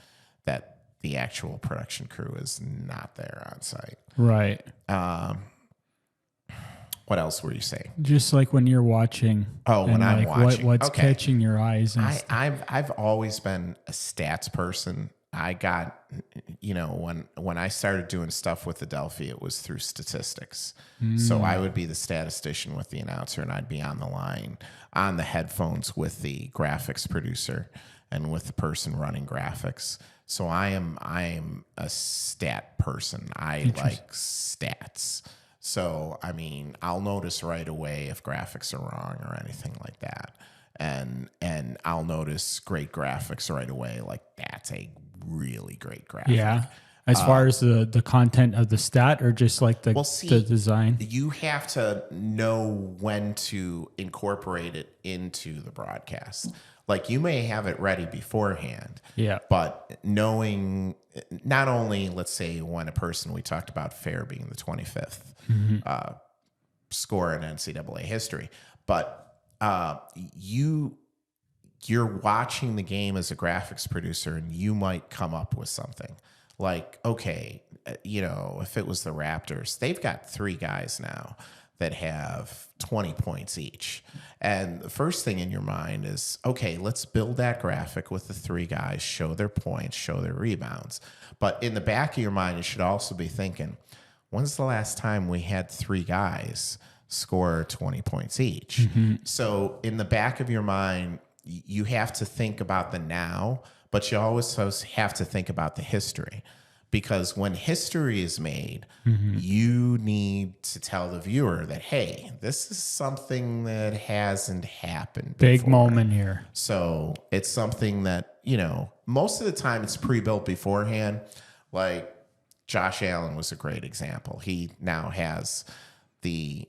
the actual production crew is not there on site. Right. What else were you saying? Just like when you're watching. Oh, when I'm watching. What's catching your eyes? And I've always been a stats person. I got, when I started doing stuff with Adelphi, it was through statistics. So I would be the statistician with the announcer, and I'd be on the line, on the headphones with the graphics producer and with the person running graphics. So I am a stat person. I like stats. So, I mean, I'll notice right away if graphics are wrong or anything like that. And I'll notice great graphics right away. Like, that's a really great graphic. Yeah. As far as the content of the stat or just like the design? You have to know when to incorporate it into the broadcast. Like, you may have it ready beforehand. Yeah. But knowing not only, let's say, when a person, we talked about Fair being the 25th score in NCAA history, but you're watching the game as a graphics producer, and you might come up with something like, okay, if it was the Raptors, they've got 3 guys now that have 20 points each. And the first thing in your mind is, okay, let's build that graphic with the 3 guys, show their points, show their rebounds. But in the back of your mind, you should also be thinking, when's the last time we had 3 guys score 20 points each? So in the back of your mind, you have to think about the now, but you always have to think about the history. Because when history is made, you need to tell the viewer that, hey, this is something that hasn't happened before. Big moment here. So it's something that, most of the time it's pre-built beforehand. Like Josh Allen was a great example. He now has the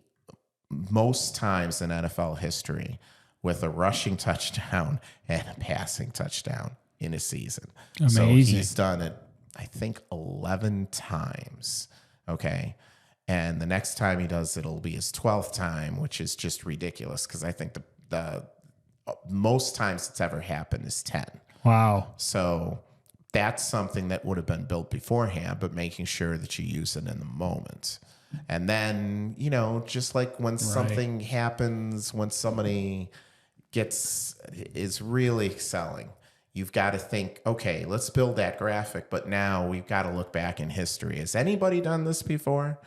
most times in NFL history with a rushing touchdown and a passing touchdown in a season. Amazing. So he's done it, I think, 11 times. Okay. And the next time he does it, it'll be his 12th time, which is just ridiculous because I think the most times it's ever happened is 10. Wow. So that's something that would have been built beforehand, but making sure that you use it in the moment. And then, just like when something happens, when somebody is really excelling, you've got to think, okay, let's build that graphic, but now we've got to look back in history. Has anybody done this before?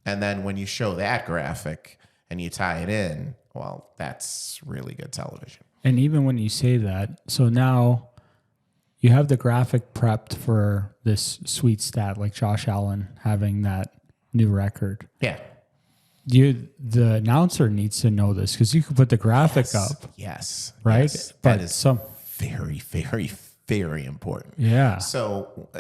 And then when you show that graphic and you tie it in, well, that's really good television. And even when you say that, so now you have the graphic prepped for this sweet stat, like Josh Allen having that new record. Yeah. The announcer needs to know this because you could put the graphic up. Yes. Right? Yes. But that is very, very, very important. Yeah. So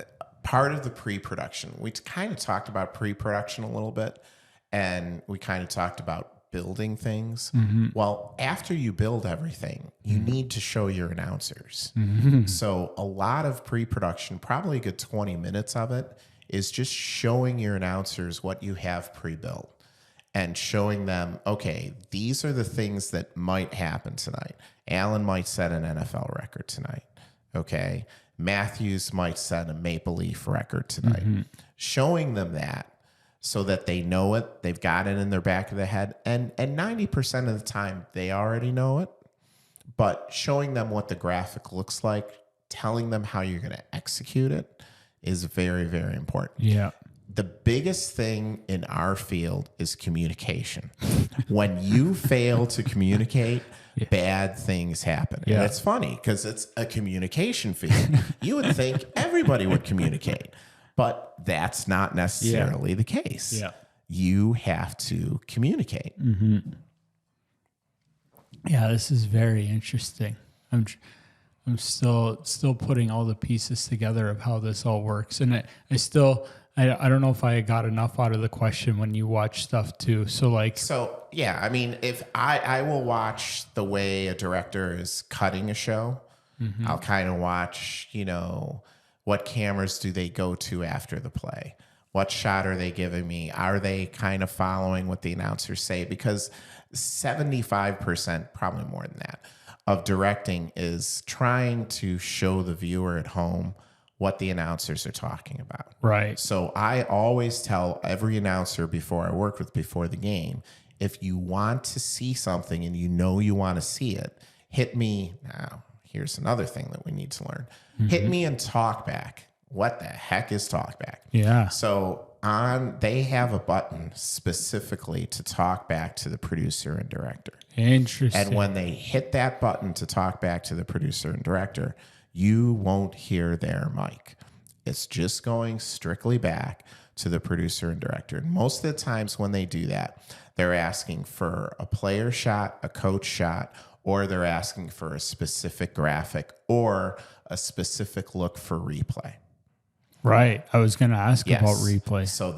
part of the pre-production, we kind of talked about pre-production a little bit, and we kind of talked about building things. Well, after you build everything, you need to show your announcers. So a lot of pre-production, probably a good 20 minutes of it, is just showing your announcers what you have pre-built and showing them, okay, these are the things that might happen tonight. Allen might set an NFL record tonight. Okay. Matthews might set a Maple Leaf record tonight. Showing them that so that they know it, they've got it in their back of the head. And 90% of the time they already know it, but showing them what the graphic looks like, telling them how you're going to execute it is very, very important. Yeah. The biggest thing in our field is communication. When you fail to communicate, bad things happen. Yeah. And it's funny because it's a communication field. You would think everybody would communicate, but that's not necessarily the case. Yeah. You have to communicate. Yeah, this is very interesting. I'm still putting all the pieces together of how this all works, and I don't know if I got enough out of the question when you watch stuff too. So yeah, I mean, if I will watch the way a director is cutting a show, I'll kind of watch, what cameras do they go to after the play? What shot are they giving me? Are they kind of following what the announcers say? Because 75%, probably more than that, of directing is trying to show the viewer at home what the announcers are talking about. Right. So I always tell every announcer before the game, if you want to see something and you want to see it, hit me. Now, here's another thing that we need to learn. Hit me and talk back. What the heck is talk back? Yeah. So they have a button specifically to talk back to the producer and director. Interesting. And when they hit that button to talk back to the producer and director, you won't hear their mic. It's just going strictly back to the producer and director. And most of the times when they do that, they're asking for a player shot, a coach shot, or they're asking for a specific graphic or a specific look for replay. Right. I was going to ask about replay. So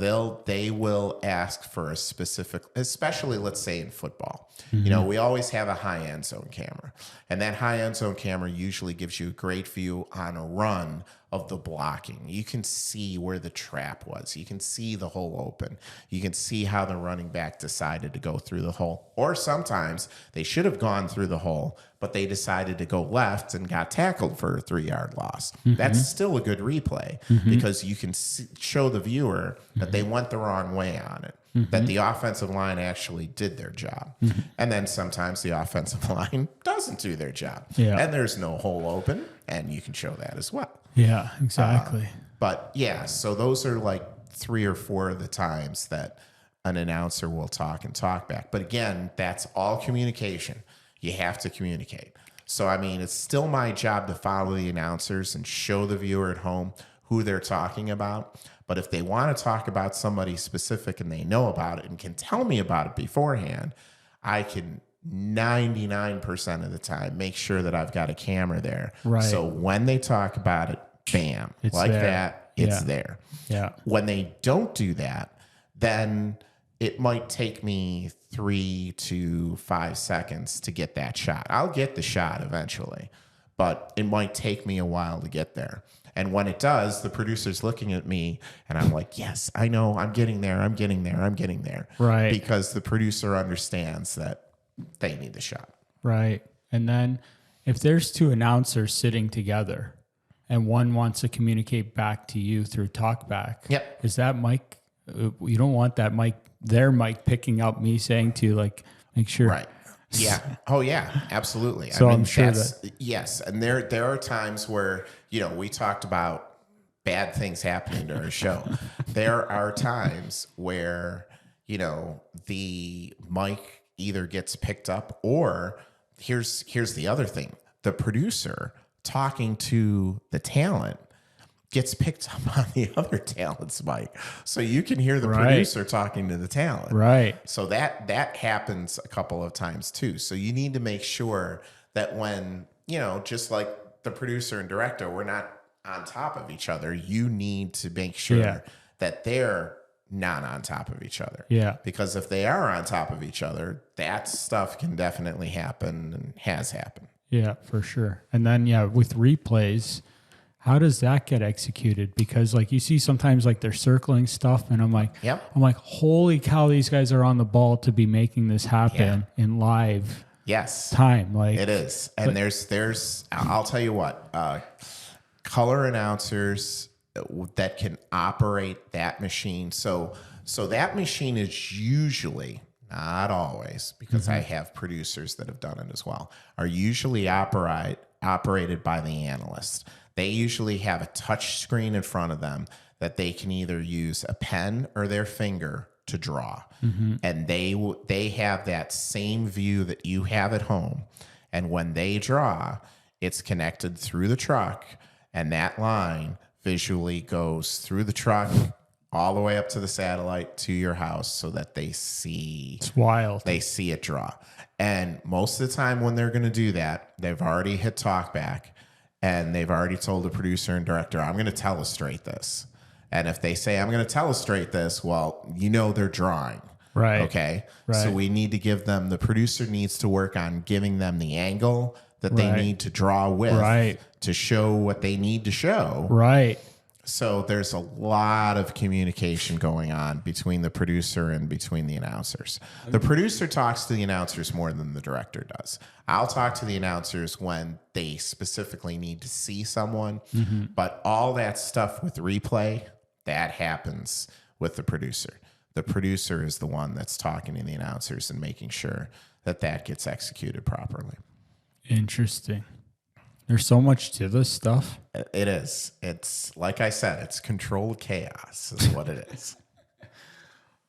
they will ask for a specific, especially let's say in football. We always have a high end zone camera, and that high end zone camera usually gives you a great view on a run of the blocking. You can see where the trap was. You can see the hole open. You can see how the running back decided to go through the hole. Or sometimes they should have gone through the hole, but they decided to go left and got tackled for a 3-yard loss. That's still a good replay because you can show the viewer that they went the wrong way on it, that the offensive line actually did their job. And then sometimes the offensive line doesn't do their job. Yeah. And there's no hole open, and you can show that as well. Yeah, exactly. But yeah, so those are like 3 or 4 of the times that an announcer will talk back. But again, that's all communication. You have to communicate. So, I mean, it's still my job to follow the announcers and show the viewer at home who they're talking about. But if they want to talk about somebody specific and they know about it and can tell me about it beforehand, I can 99% of the time make sure that I've got a camera there. Right. So when they talk about it, bam, It's like there. that, it's there. Yeah. When they don't do that, then it might take me 3 to 5 seconds to get that shot. I'll get the shot eventually, but it might take me a while to get there. And when it does, the producer's looking at me and I'm like, yes, I know, I'm getting there. Right. Because the producer understands that they need the shot. Right. And then if there's 2 announcers sitting together and one wants to communicate back to you through talkback, Yep. is that mic, you don't want that mic, their mic picking up me saying to you, like, make sure. Right. Yeah. Oh, yeah. Absolutely. So I'm sure yes. And there are times where, we talked about bad things happening during a show. There are times where, the mic either gets picked up or here's the other thing. The producer talking to the talent gets picked up on the other talent's mic. So you can hear the producer talking to the talent. Right. So that happens a couple of times too. So you need to make sure that when, just like the producer and director, we're not on top of each other. You need to make sure that they're not on top of each other. Yeah. Because if they are on top of each other, that stuff can definitely happen and has happened. Yeah, for sure. And then, with replays, how does that get executed? Because like you see sometimes like they're circling stuff and I'm like, holy cow, these guys are on the ball to be making this happen in live. Yes. time. Like It is. And I'll tell you what, color announcers that can operate that machine. So that machine is usually, not always, because I have producers that have done it as well, are usually operated by the analyst. They usually have a touch screen in front of them that they can either use a pen or their finger to draw. And they have that same view that you have at home. And when they draw, it's connected through the truck, and that line visually goes through the truck all the way up to the satellite to your house so that they see. It's wild. They see it draw. And most of the time when they're going to do that, they've already hit talkback, and they've already told the producer and director, I'm going to telestrate this. And if they say, I'm going to telestrate this, well, they're drawing. Right. Okay. Right. So we need to give them, the producer needs to work on giving them the angle that they need to draw with to show what they need to show. Right. So there's a lot of communication going on between the producer and between the announcers. The producer talks to the announcers more than the director does. I'll talk to the announcers when they specifically need to see someone, but all that stuff with replay, that happens with the producer. The producer is the one that's talking to the announcers and making sure that gets executed properly. Interesting. There's so much to this stuff. It is. It's like I said, it's controlled chaos is what it is.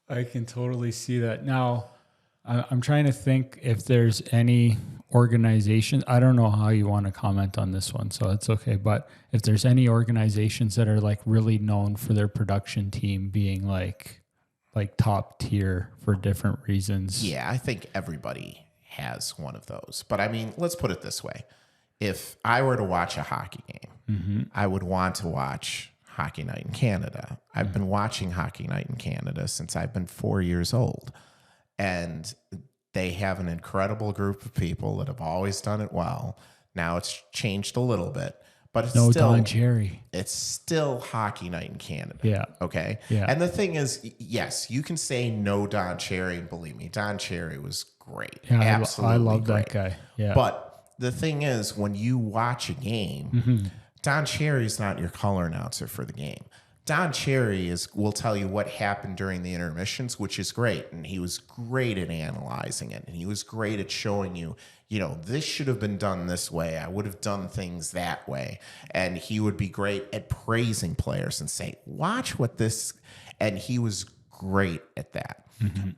I can totally see that. Now, I'm trying to think if there's any organizations. I don't know how you want to comment on this one, so it's okay. But if there's any organizations that are like really known for their production team being like top tier for different reasons. Yeah, I think everybody has one of those. But I mean, let's put it this way. If I were to watch a hockey game, I would want to watch Hockey Night in Canada. I've been watching Hockey Night in Canada since I've been 4 years old. And they have an incredible group of people that have always done it well. Now it's changed a little bit, but it's no still Don Cherry. It's still Hockey Night in Canada. Yeah. Okay. Yeah. And the thing is, yes, you can say no Don Cherry, and believe me, Don Cherry was great. Yeah, absolutely, I love great. that guy. Yeah. But the thing is, when you watch a game, Don Cherry's not your color announcer for the game. Don Cherry will tell you what happened during the intermissions, which is great. And he was great at analyzing it. And he was great at showing you, this should have been done this way. I would have done things that way. And he would be great at praising players and say, watch what this, and he was great at that.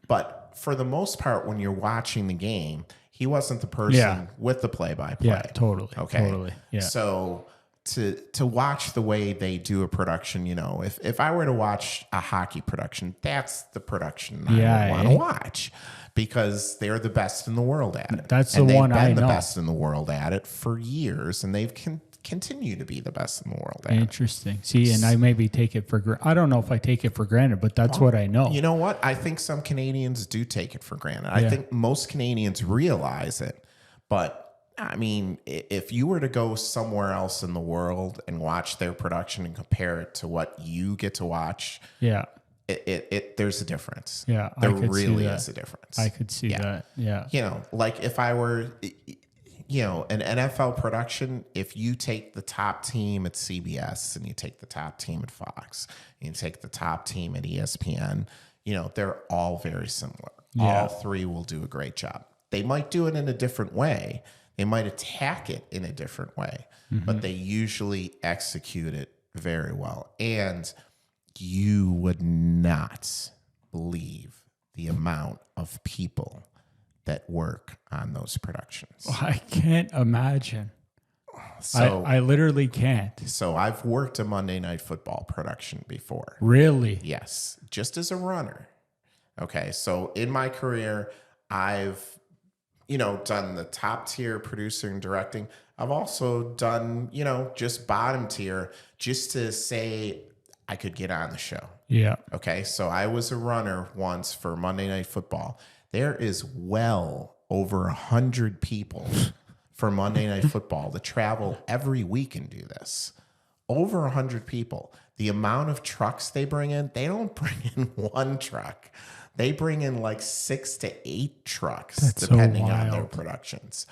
But for the most part, when you're watching the game, he wasn't the person with the play-by-play. Yeah, totally. Okay. Totally. Yeah. So to watch the way they do a production, if I were to watch a hockey production, that's the production I would want to watch because they're the best in the world at it. That's the one I know. They've been the best in the world at it for years, and they've continue to be the best in the world at Interesting. See, and I maybe take it for granted. I don't know if I take it for granted, but that's what I know. You know what? I think some Canadians do take it for granted. I think most Canadians realize it. But, I mean, if you were to go somewhere else in the world and watch their production and compare it to what you get to watch, there's a difference. Yeah, there really is a difference. I could see that. Yeah. Like if I were... an NFL production, if you take the top team at CBS and you take the top team at Fox, and you take the top team at ESPN, they're all very similar. Yeah. All three will do a great job. They might do it in a different way. They might attack it in a different way, but they usually execute it very well. And you would not believe the amount of people that work on those productions. I can't imagine. So I literally can't. So I've worked a Monday Night Football production before. Really? Yes, just as a runner. Okay, so in my career, I've done the top tier producing and directing. I've also done just bottom tier, just to say I could get on the show. Yeah. Okay, so I was a runner once for Monday Night Football. There is well over 100 people for Monday Night Football that travel every week and do this. Over 100 people. The amount of trucks they bring in, they don't bring in one truck. They bring in like 6 to 8 trucks, That's depending so on their wild. productions.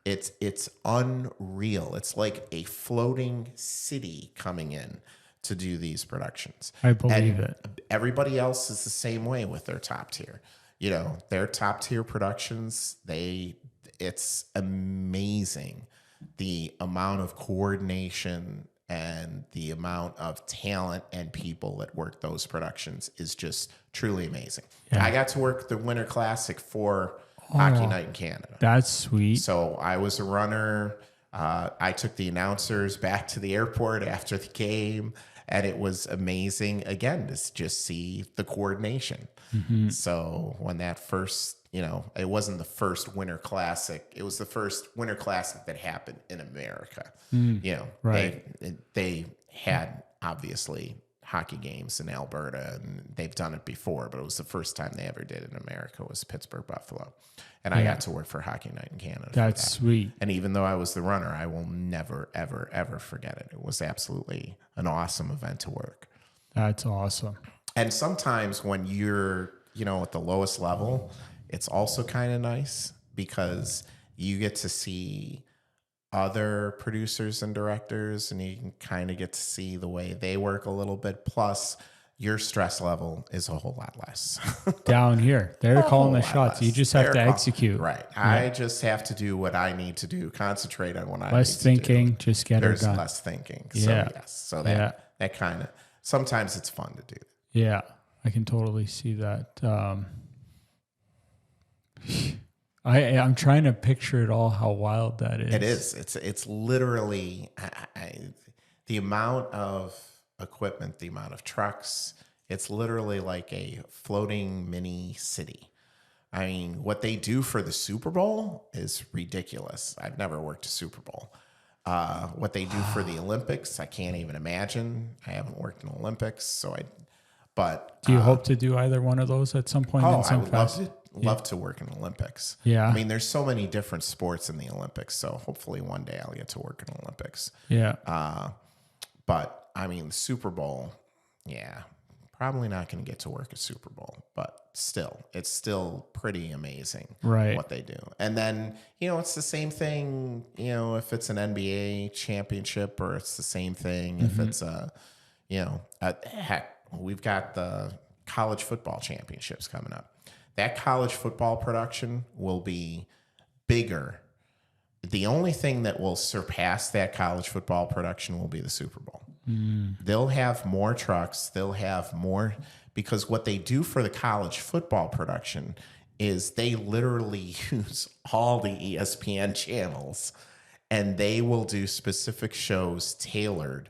It's unreal. It's like a floating city coming in to do these productions. I believe And it. everybody else is the same way with their top tier. You know, their top tier productions, it's amazing the amount of coordination and the amount of talent and people that work those productions is just truly amazing. Yeah. I got to work the Winter Classic for Hockey Night in Canada. That's sweet. So I was a runner. I took the announcers back to the airport after the game, and it was amazing again to just see the coordination. So when that first, it wasn't the first Winter Classic. It was the first Winter Classic that happened in America. Right. They had obviously hockey games in Alberta, and they've done it before, but it was the first time they ever did it in America was Pittsburgh Buffalo. And I got to work for Hockey Night in Canada. That's sweet. And even though I was the runner, I will never, ever, ever forget it. It was absolutely an awesome event to work. That's awesome. And sometimes when you're, at the lowest level, it's also kind of nice because you get to see other producers and directors, and you can kind of get to see the way they work a little bit. Plus, your stress level is a whole lot less. Down here, they're calling the shots. You just have to execute. Right. Yeah. I just have to do what I need to do, concentrate on what I need to do. Less thinking, just get There's it done. less thinking. Yeah. So, yes. So that kind of, sometimes it's fun to do. Yeah, I can totally see that. I'm trying to picture it all, how wild that is. It is. It's literally the amount of equipment, the amount of trucks. It's literally like a floating mini city. I mean, what they do for the Super Bowl is ridiculous. I've never worked a Super Bowl. What they do for the Olympics, I can't even imagine. I haven't worked in Olympics, but do you hope to do either one of those at some point? I would love to work in Olympics. Yeah. I mean, there's so many different sports in the Olympics, so hopefully one day I'll get to work in Olympics. Yeah. But I mean, the Super Bowl, yeah, probably not going to get to work a Super Bowl, but still, it's still pretty amazing what they do. And then, it's the same thing, if it's an NBA championship, or it's the same thing if it's heck, we've got the college football championships coming up. That college football production will be bigger. The only thing that will surpass that college football production will be the Super Bowl. They'll have more trucks. They'll have more, because what they do for the college football production is they literally use all the ESPN channels, and they will do specific shows tailored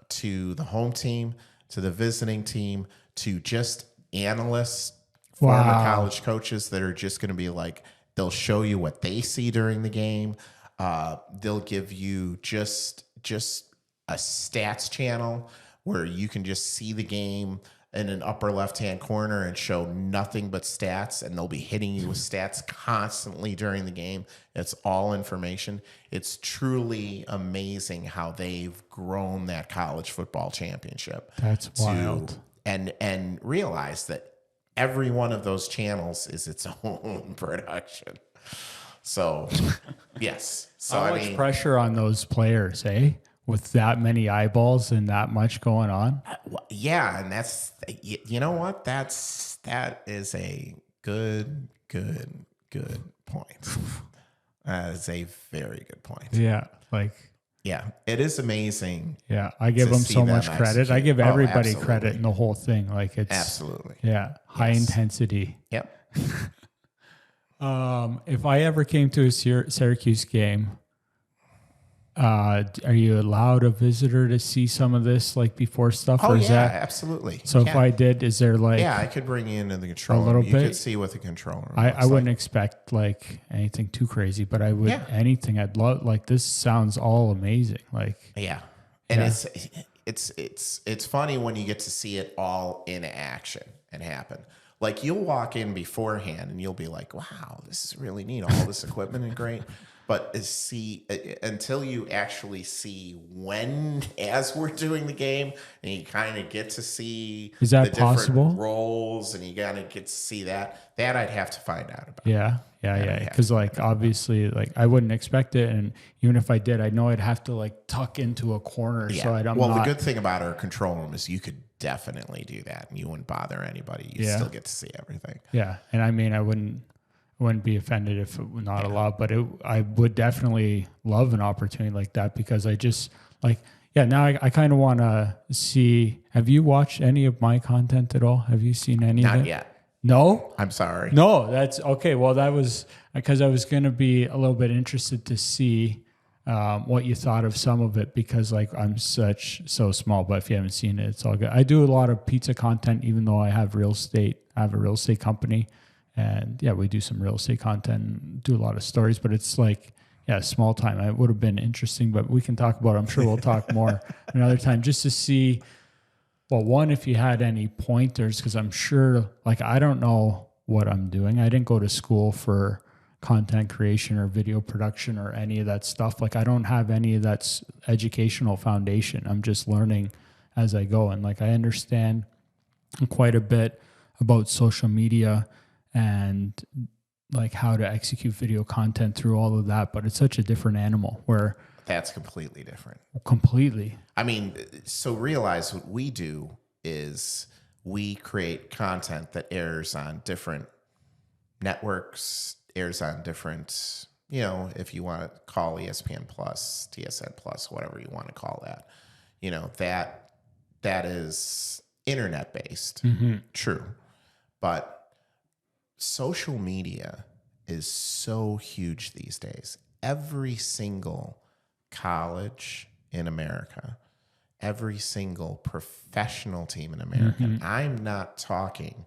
to the home team, to the visiting team, to just analysts, former college coaches that are just going to be like, they'll show you what they see during the game. They'll give you just a stats channel where you can just see the game in an upper left-hand corner and show nothing but stats, and they'll be hitting you with stats constantly during the game. It's all information. It's truly amazing how they've grown that college football championship. That's wild. And realize that every one of those channels is its own production. So, yes. So how much pressure on those players, eh? With that many eyeballs and that much going on? Yeah, and that's, you know what? That is a good point. That is a very good point. Yeah, yeah, it is amazing. Yeah, I give them so much credit. I give everybody credit in the whole thing. It's absolutely. Yeah, high intensity. Yep. If I ever came to a Syracuse game, are you allowed a visitor to see some of this before stuff? Oh, or is yeah, that, absolutely. So if I did, is there yeah, I could bring you into the control room. little You bit? could see what the control room I wouldn't expect anything too crazy, but I would anything I'd love. This sounds all amazing. Yeah. And it's funny when you get to see it all in action and happen. You'll walk in beforehand and you'll be like, wow, this is really neat. All this equipment and great. But until you actually see when, as we're doing the game, and you kind of get to see Is that the different possible? roles, and you kind of get to see that I'd have to find out about. Yeah. Because like obviously, like I wouldn't expect it, and even if I did, I know I'd have to like tuck into a corner. Yeah. So I don't. Well, the good thing about our control room is you could definitely do that, and you wouldn't bother anybody. You still get to see everything. Yeah, and I mean, I wouldn't be offended if it were not allowed, but I would definitely love an opportunity like that, because I just like, now I kind of want to see. Have you watched any of my content at all? Have you seen any of it? Not yet. No? I'm sorry. No, that's okay. Well, that was because I was going to be a little bit interested to see what you thought of some of it, because like I'm so small, but if you haven't seen it, it's all good. I do a lot of pizza content, even though I have real estate. I have a real estate company, and we do some real estate content and do a lot of stories, but it's like, small time. It would have been interesting, but we can talk about it. I'm sure we'll talk more another time, just to see, well, one, if you had any pointers, because I'm sure, like, I don't know what I'm doing. I didn't go to school for content creation or video production or any of that stuff. Like, I don't have any of that educational foundation. I'm just learning as I go. And like, I understand quite a bit about social media and like how to execute video content through all of that, but it's such a different animal where that's completely different. Completely. I mean, so realize what we do is we create content that airs on different networks, airs on different, if you want to call ESPN Plus, TSN Plus, whatever you want to call that, that is internet based. Mm-hmm. True. But social media is so huge these days. Every single college in America, every single professional team in America, mm-hmm. I'm not talking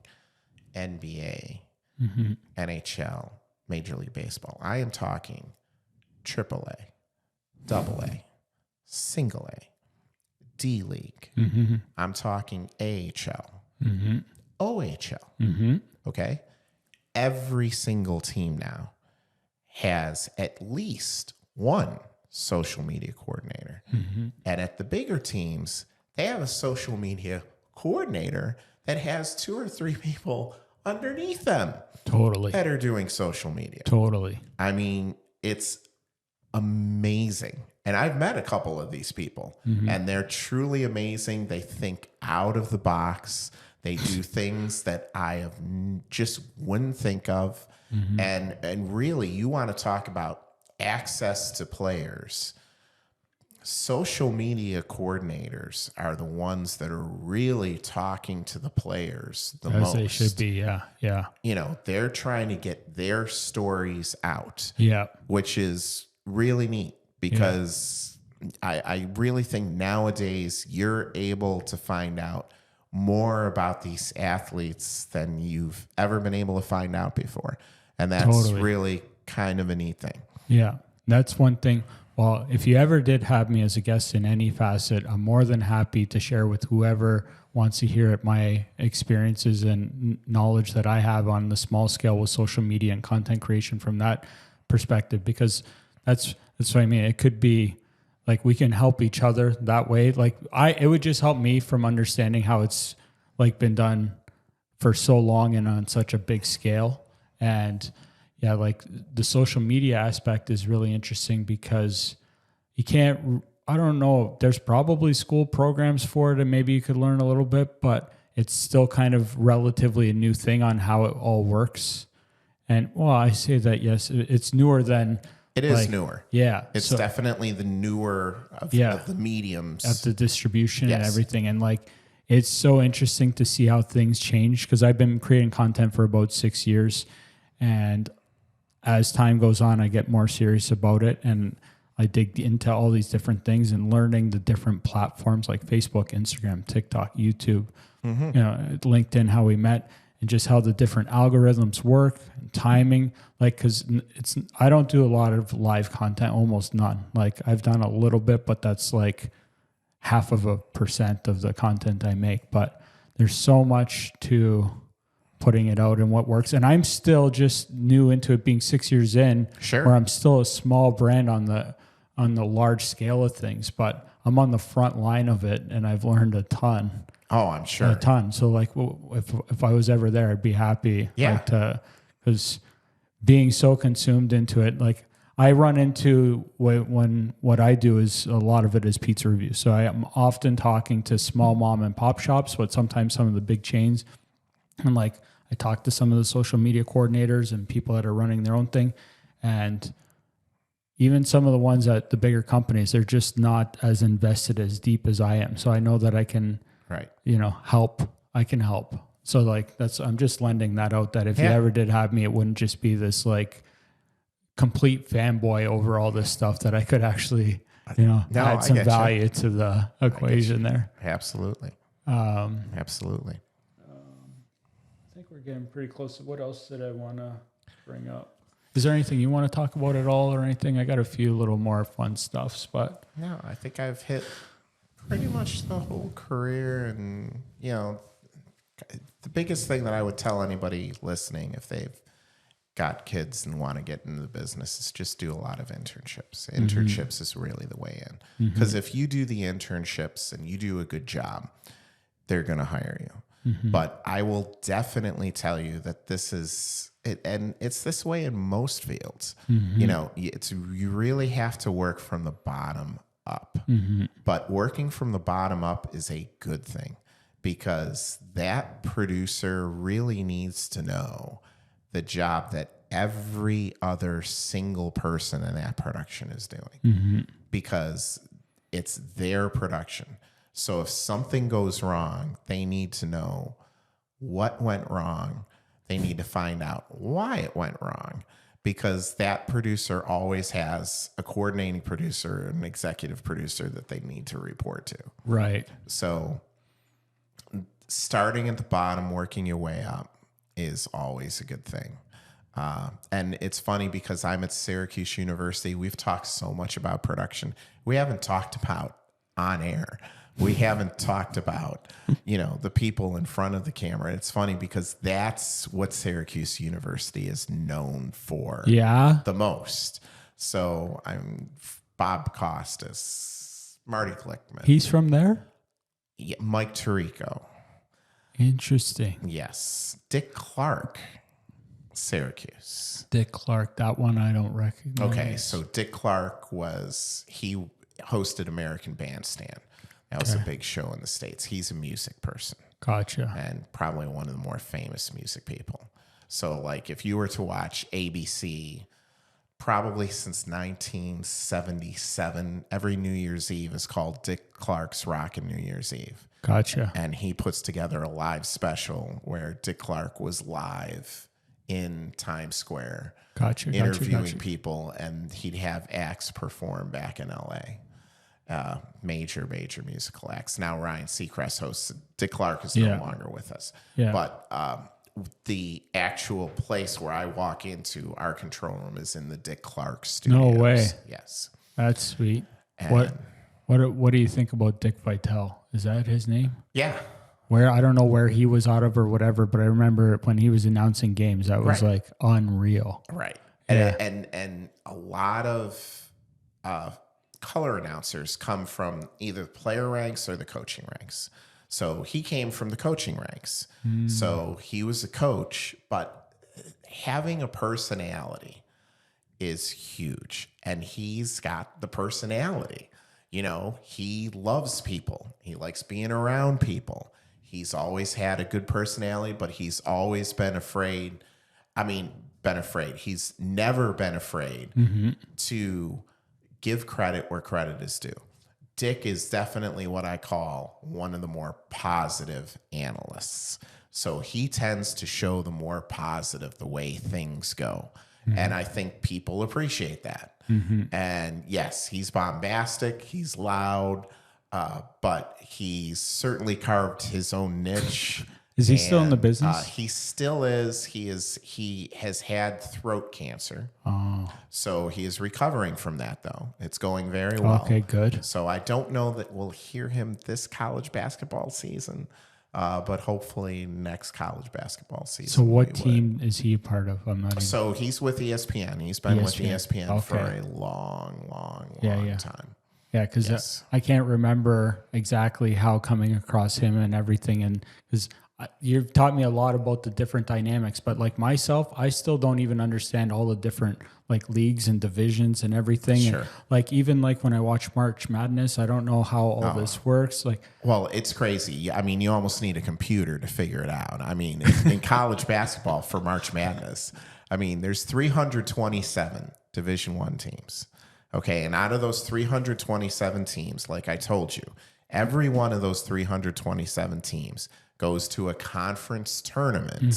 NBA, mm-hmm. NHL, Major League Baseball. I am talking AAA, AA, single A, D League. Mm-hmm. I'm talking AHL, mm-hmm. OHL. Mm-hmm. Okay? Every single team now has at least one social media coordinator. Mm-hmm. And at the bigger teams, they have a social media coordinator that has 2 or 3 people underneath them. Totally. That are doing social media. Totally. I mean, it's amazing. And I've met a couple of these people, mm-hmm. and they're truly amazing. They think out of the box. They do things that I just wouldn't think of. Mm-hmm. And really, you want to talk about access to players. Social media coordinators are the ones that are really talking to the players the most. As they should be, yeah. They're trying to get their stories out. Yeah. Which is really neat, because I really think nowadays you're able to find out more about these athletes than you've ever been able to find out before. And that's really kind of a neat thing. Yeah, that's one thing. Well, if you ever did have me as a guest in any facet, I'm more than happy to share with whoever wants to hear it, my experiences and knowledge that I have on the small scale with social media and content creation from that perspective, because that's what I mean. It could be like we can help each other that way. Like it would just help me from understanding how it's like been done for so long and on such a big scale. And like the social media aspect is really interesting, because you can't, I don't know, there's probably school programs for it and maybe you could learn a little bit, but it's still kind of relatively a new thing on how it all works. And I say that, yes, it's newer than... It is newer. Yeah. It's definitely the newer of the mediums. Of the distribution and everything. And like, it's so interesting to see how things change, because I've been creating content for about 6 years. And as time goes on, I get more serious about it. And I dig into all these different things and learning the different platforms like Facebook, Instagram, TikTok, YouTube, mm-hmm. LinkedIn, how we met. And just how the different algorithms work and timing, like, because I don't do a lot of live content, almost none. Like I've done a little bit, but that's like 0.5% of the content I make. But there's so much to putting it out and what works. And I'm still just new into it, being 6 years in, Sure. where I'm still a small brand on the large scale of things, but I'm on the front line of it, and I've learned a ton. Oh, I'm sure. A ton. So like, if I was ever there, I'd be happy. Yeah. Because being so consumed into it, like I run into when what I do is a lot of it is pizza reviews. So I am often talking to small mom and pop shops, but sometimes some of the big chains. And like I talk to some of the social media coordinators and people that are running their own thing. And even some of the ones at the bigger companies, they're just not as invested as deep as I am. So I know that I can, help. I can help. So like I'm just lending that out, that if you ever did have me, it wouldn't just be this like complete fanboy over all this stuff, that I could actually, add some value to the equation there. Absolutely. Absolutely. I think we're getting pretty close. What else did I want to bring up? Is there anything you want to talk about at all or anything? I got a few little more fun stuffs, but no, I think I've hit pretty much the whole career. And, the biggest thing that I would tell anybody listening, if they've got kids and want to get into the business, is just do a lot of internships. Internships is really the way in. Because if you do the internships and you do a good job, they're going to hire you. But I will definitely tell you that this is it, and it's this way in most fields. You really have to work from the bottom up. But working from the bottom up is a good thing, because that producer really needs to know the job that every other single person in that production is doing, because it's their production. So if something goes wrong, they need to know what went wrong. They need to find out why it went wrong, because that producer always has a coordinating producer and an executive producer that they need to report to. Right. So starting at the bottom, working your way up is always a good thing. And it's funny because I'm at Syracuse University. We've talked so much about production. We haven't talked about on air. We haven't talked about, the people in front of the camera. It's funny because that's what Syracuse University is known for the most. So I'm Bob Costas, Marty Glickman. He's from there? Yeah, Mike Tirico. Interesting. Yes. Dick Clark, Syracuse. Dick Clark, that one I don't recognize. Okay, so Dick Clark he hosted American Bandstand. That was a big show in the States. He's a music person. Gotcha. And probably one of the more famous music people. So like if you were to watch ABC, probably since 1977, every New Year's Eve is called Dick Clark's Rockin' New Year's Eve. Gotcha. And he puts together a live special where Dick Clark was live in Times Square. Interviewing people, and he'd have acts perform back in LA. Major musical acts. Now Ryan Seacrest hosts. Dick Clark is no longer with us. Yeah. But the actual place where I walk into, our control room, is in the Dick Clark studios. No way. Yes. That's sweet. And what do you think about Dick Vitale? Is that his name? Yeah. I don't know where he was out of or whatever, but I remember when he was announcing games, that was like unreal. Right. And a lot of color announcers come from either player ranks or the coaching ranks. So he came from the coaching ranks. So he was a coach, but having a personality is huge. And he's got the personality. He loves people. He likes being around people. He's always had a good personality, but he's always been afraid. He's never been afraid to give credit where credit is due. Dick is definitely what I call one of the more positive analysts. So he tends to show the more positive, the way things go. And I think people appreciate that. And yes, he's bombastic. He's loud. But he's certainly carved his own niche. Is he still in the business? He still is. He has had throat cancer. Oh. So he is recovering from that, though. It's going very well. Okay, good. So I don't know that we'll hear him this college basketball season. But hopefully next college basketball season. So what team is he a part of? I'm not even... So he's with ESPN. He's been with ESPN for Okay. a long time. Yeah, because I can't remember exactly how coming across him and everything, and because you've taught me a lot about the different dynamics, but like myself, I still don't even understand all the different like leagues and divisions and everything. Sure. And like even like when I watch March Madness, I don't know how all this works. Like, well, it's crazy. I mean, you almost need a computer to figure it out. I mean, in college basketball for March Madness, I mean, there's 327 Division I teams. Okay, and out of those 327 teams, like I told you, every one of those 327 teams goes to a conference tournament.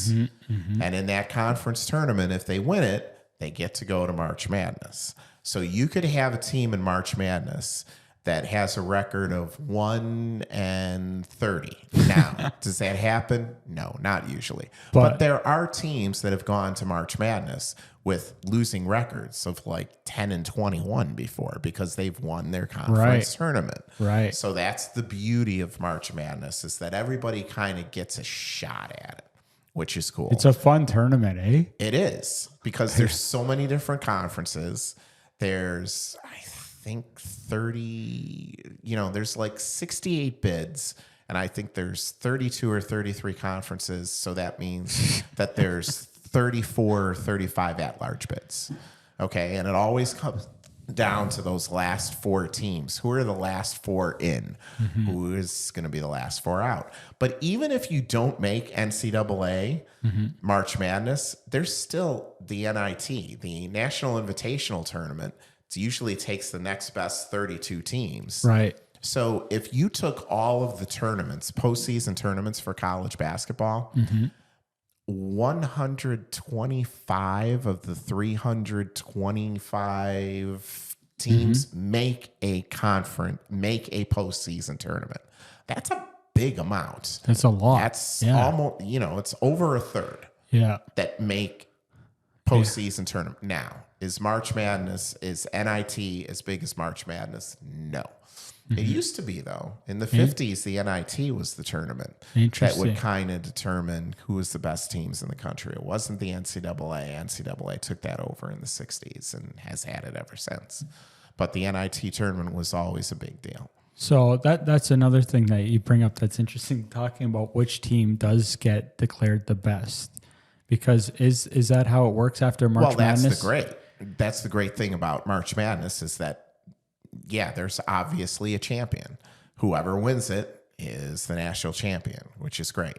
And in that conference tournament, if they win it, they get to go to March Madness. So you could have a team in March Madness that has a record of 1-30. Now, does that happen? No, not usually. But there are teams that have gone to March Madness with losing records of like 10-21 before because they've won their conference tournament. Right. So that's the beauty of March Madness, is that everybody kind of gets a shot at it, which is cool. It's a fun tournament, eh? It is, because there's so many different conferences. There's, I think 30, there's like 68 bids, and I think there's 32 or 33 conferences. So that means that there's 34 or 35 at-large bids. Okay, and it always comes down to those last four teams. Who are the last four in? Who is going to be the last four out? But even if you don't make NCAA March Madness, there's still the NIT, the National Invitational Tournament. It usually takes the next best 32 teams. Right. So if you took all of the tournaments, postseason tournaments for college basketball, 125 of the 325 teams make a postseason tournament. That's a big amount. That's a lot. That's almost, it's over a third that make postseason tournament. Now, is March Madness, is NIT as big as March Madness? No. It used to be, though. In the 50s, the NIT was the tournament that would kind of determine who was the best teams in the country. It wasn't the NCAA. NCAA took that over in the 60s and has had it ever since. But the NIT tournament was always a big deal. So that's another thing that you bring up that's interesting, talking about which team does get declared the best. Because is that how it works after March Madness? That's the great thing about March Madness, is that there's obviously a champion. Whoever wins it is the national champion, which is great.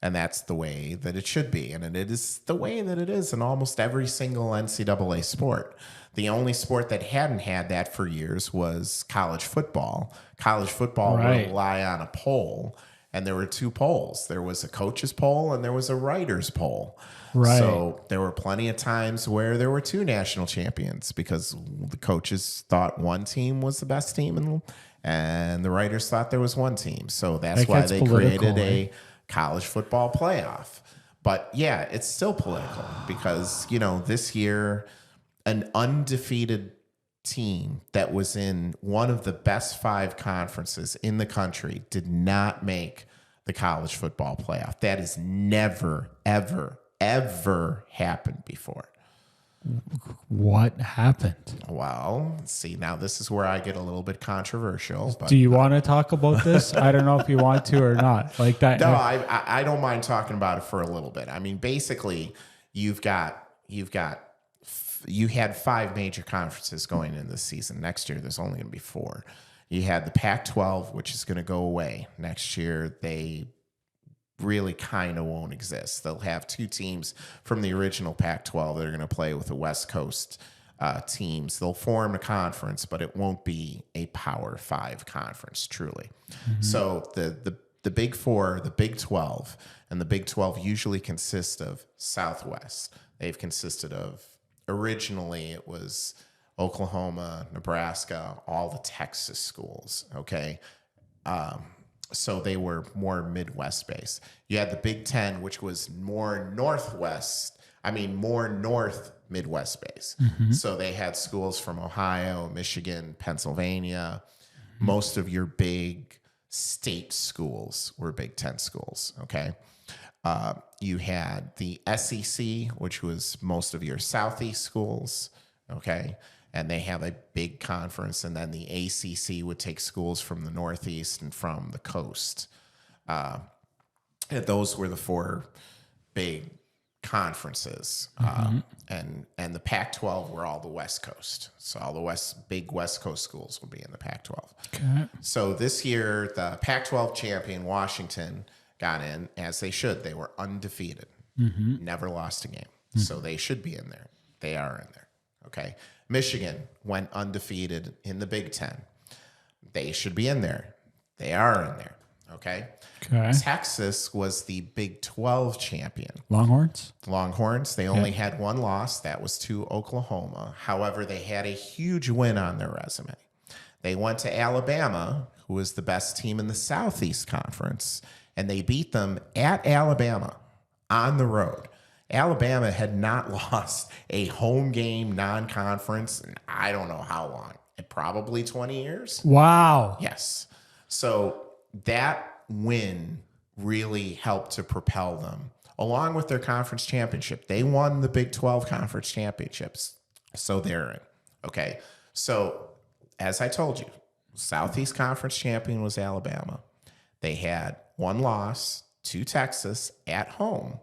And that's the way that it should be. And it is the way that it is in almost every single NCAA sport. The only sport that hadn't had that for years was college football. College football would rely on a poll. And there were two polls. There was a coach's poll and there was a writer's poll. Right. So there were plenty of times where there were two national champions because the coaches thought one team was the best team and the writers thought there was one team. So that's why they created a college football playoff. But it's still political because, this year an undefeated team that was in one of the best five conferences in the country did not make the college football playoff. That has never, ever, ever happened before. What happened? Well, see, now this is where I get a little bit controversial. But, do you want to talk about this? I don't know if you want to or not. Like that. No, I don't mind talking about it for a little bit. I mean, basically, you had five major conferences going into this season. Next year, there's only going to be four. You had the Pac-12, which is going to go away next year. They really kind of won't exist. They'll have two teams from the original Pac-12 that are going to play with the West Coast teams. They'll form a conference, but it won't be a Power 5 conference, truly. So the Big Four, the Big 12, and the Big 12 usually consist of Southwest. They've consisted of, originally it was Oklahoma, Nebraska, all the Texas schools, okay? So they were more Midwest based. You had the Big Ten, which was more north Midwest based. So they had schools from Ohio, Michigan, Pennsylvania, most of your big state schools were Big Ten schools. Okay. You had the SEC, which was most of your Southeast schools. Okay. And they have a big conference. And then the ACC would take schools from the Northeast and from the coast. And those were the four big conferences. And the Pac-12 were all the West Coast. So all the big West Coast schools would be in the Pac-12. Okay. So this year, the Pac-12 champion, Washington, got in, as they should. They were undefeated, never lost a game. So they should be in there. They are in there. Okay. Michigan went undefeated in the Big Ten. They should be in there. They are in there. Okay. Okay. Texas was the Big 12 champion. Longhorns. They only had one loss. That was to Oklahoma. However, they had a huge win on their resume. They went to Alabama, who was the best team in the Southeast Conference, and they beat them at Alabama on the road. Alabama had not lost a home game non-conference in I don't know how long, probably 20 years. Wow. Yes. So that win really helped to propel them, along with their conference championship. They won the Big 12 conference championships. So they're in. Okay. So as I told you, Southeast Conference champion was Alabama. They had one loss to Texas at home.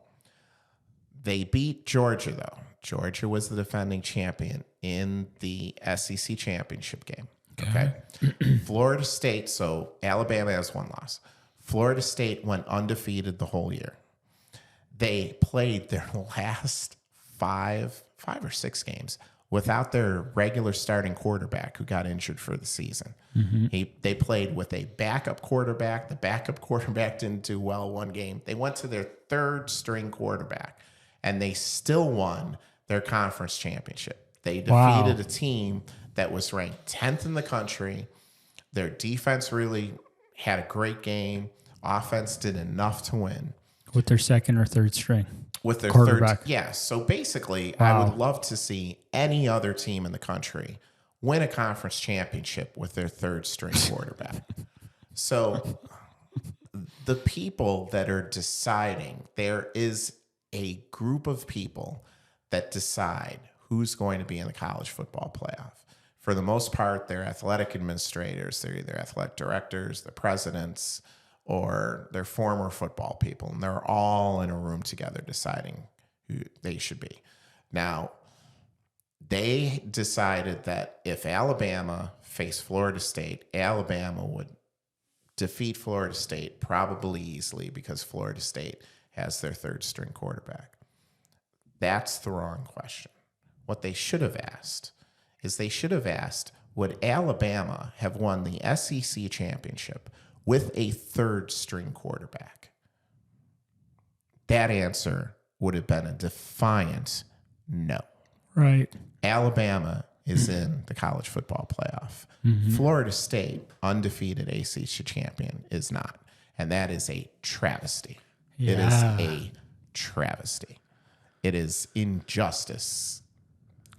They beat Georgia, though. Georgia was the defending champion in the SEC championship game. Okay. Florida State, so Alabama has one loss. Florida State went undefeated the whole year. They played their last five or six games without their regular starting quarterback who got injured for the season. They played with a backup quarterback. The backup quarterback didn't do well one game. They went to their third string quarterback, and they still won their conference championship. They defeated a team that was ranked 10th in the country. Their defense really had a great game. Offense did enough to win. With their second or third string. With their quarterback. third. Yeah. So basically, I would love to see any other team in the country win a conference championship with their third string quarterback. So the people that are deciding, there is a group of people that decide who's going to be in the college football playoff. For the most part, they're athletic administrators. They're either athletic directors, the presidents, or they're former football people. And they're all in a room together deciding who they should be. Now, they decided that if Alabama faced Florida State, Alabama would defeat Florida State probably easily because Florida State has their third string quarterback. That's the wrong question. What they should have asked is would Alabama have won the SEC championship with a third string quarterback? That answer would have been a defiant no. Right. Alabama is in the college football playoff. Florida State, undefeated ACC champion, is not. And that is a travesty. Yeah. It is a travesty. It is injustice.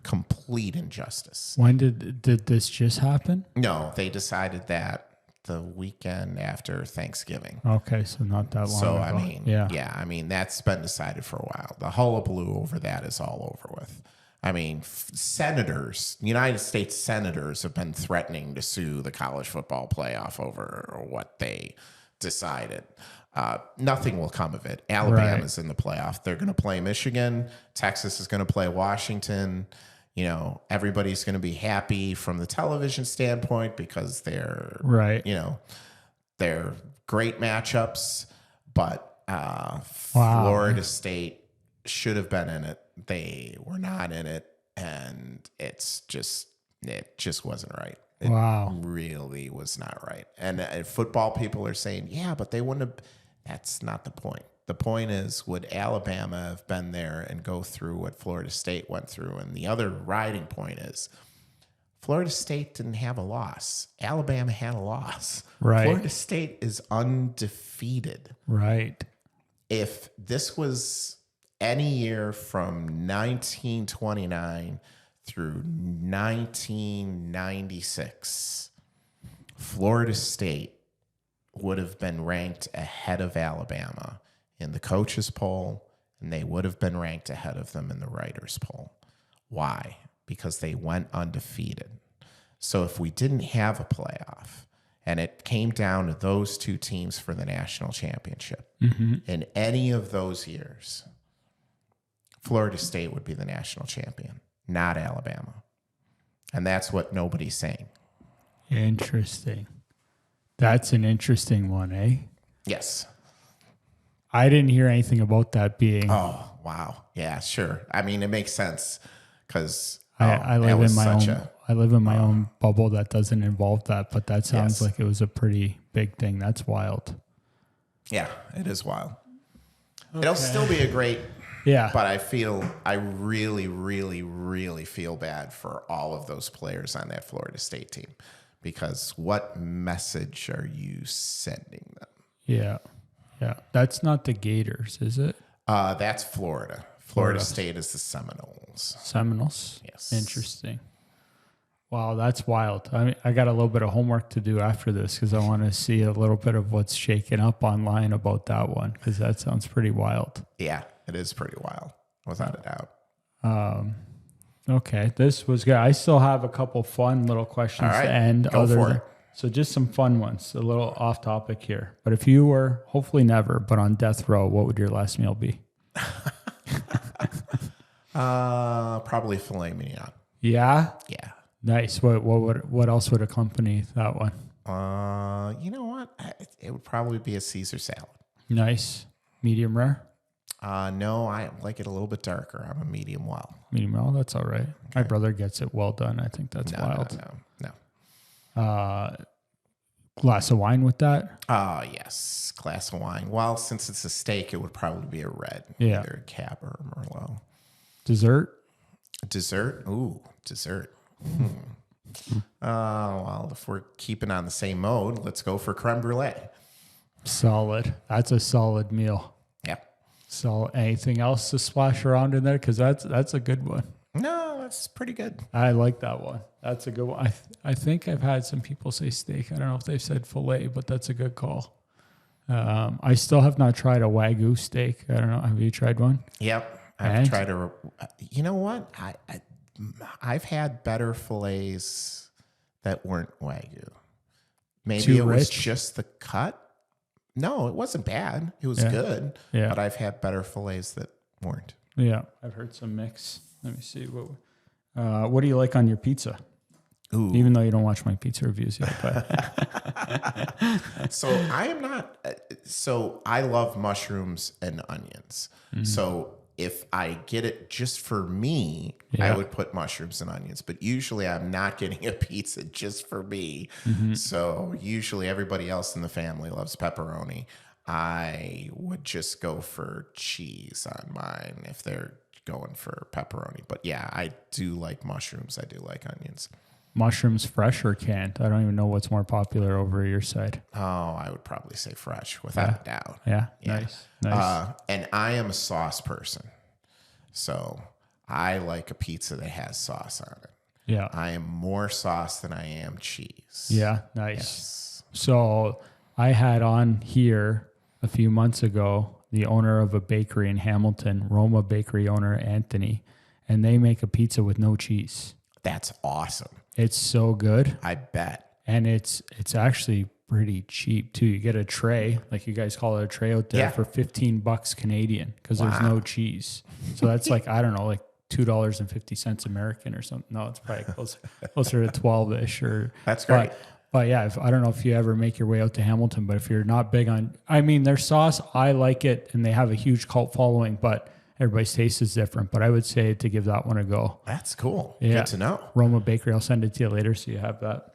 Complete injustice. When did this just happen? No, they decided that the weekend after Thanksgiving. Okay, so not that long So, ago. I mean, yeah, I mean, that's been decided for a while. The hullabaloo over that is all over with. I mean, senators, United States senators have been threatening to sue the college football playoff over what they decided. Nothing will come of it. Alabama's in the playoff. They're going to play Michigan. Texas is going to play Washington. You know, everybody's going to be happy from the television standpoint because they're, you know, they're great matchups. But Florida State should have been in it. They were not in it. And it just wasn't right. It really was not right. And football people are saying, yeah, but they wouldn't have. That's not the point. The point is, would Alabama have been there and go through what Florida State went through? And the other riding point is, Florida State didn't have a loss. Alabama had a loss. Right. Florida State is undefeated. Right. If this was any year from 1929 through 1996, Florida State would have been ranked ahead of Alabama in the coaches poll, and they would have been ranked ahead of them in the writers poll. Why? Because they went undefeated. So if we didn't have a playoff and it came down to those two teams for the national championship, in any of those years, Florida State would be the national champion, not Alabama. And that's what nobody's saying. Interesting. That's an interesting one, eh? Yes. I didn't hear anything about that being. Oh, wow. Yeah, sure. I mean, it makes sense because I live in my own bubble that doesn't involve that, but that sounds like it was a pretty big thing. That's wild. Yeah, it is wild. Okay. It'll still be a great. Yeah. But I really, really, really feel bad for all of those players on that Florida State team, because what message are you sending them? Yeah. Yeah. That's not the Gators, is it? That's Florida. Florida State is the Seminoles. Seminoles? Yes. Interesting. Wow, that's wild. I mean, I got a little bit of homework to do after this because I want to see a little bit of what's shaking up online about that one, because that sounds pretty wild. Yeah, it is pretty wild, without a doubt. Okay, this was good. I still have a couple fun little questions to end. Go for it. So just some fun ones, a little off topic here. But if you were, hopefully never, but on death row, what would your last meal be? Probably filet mignon. Yeah? Yeah. Nice. What else would accompany that one? You know what? It would probably be a Caesar salad. Nice. Medium rare? No, I like it a little bit darker. I'm a medium well. Medium well, that's all right. Okay. My brother gets it well done. I think that's wild. No. Glass of wine with that? Yes. Glass of wine. Well, since it's a steak, it would probably be a red. Yeah. Either a Cab or a Merlot. Dessert? Dessert? Ooh, dessert. Well, if we're keeping on the same mode, let's go for creme brulee. Solid. That's a solid meal. Yeah. So anything else to splash around in there? Because that's a good one. No, that's pretty good. I like that one. That's a good one. I think I've had some people say steak. I don't know if they've said filet, but that's a good call. I still have not tried a Wagyu steak. I don't know. Have you tried one? Yep. I've tried you know what? I've had better fillets that weren't Wagyu. Maybe it was just the cut. No, it wasn't bad. It was good. Yeah. But I've had better fillets that weren't. Yeah. I've heard some mix. Let me see. What do you like on your pizza? Ooh. Even though you don't watch my pizza reviews yet. But. So I am not. So I love mushrooms and onions. Mm-hmm. So if I get it just for me, I would put mushrooms and onions. But usually I'm not getting a pizza just for me. Mm-hmm. So usually everybody else in the family loves pepperoni. I would just go for cheese on mine if they're going for pepperoni. But yeah, I do like mushrooms. I do like onions. Mushrooms fresh or canned? I don't even know what's more popular over your side. Oh, I would probably say fresh, without a doubt. Yeah. Nice. And I am a sauce person. So I like a pizza that has sauce on it. Yeah. I am more sauce than I am cheese. Yeah, nice. Yes. So I had on here a few months ago the owner of a bakery in Hamilton, Roma bakery owner Anthony, and they make a pizza with no cheese. That's awesome. It's so good. I bet. And it's actually pretty cheap too. You get a tray, like you guys call it a tray out there, for $15 Canadian because there's no cheese. So that's like, I don't know, like $2.50 American or something. No, it's probably closer to 12-ish or. That's great. But yeah, I don't know if you ever make your way out to Hamilton, but if you're not big on, I mean, their sauce, I like it and they have a huge cult following, but everybody's taste is different. But I would say to give that one a go. That's cool. Yeah. Good to know. Roma Bakery. I'll send it to you later so you have that.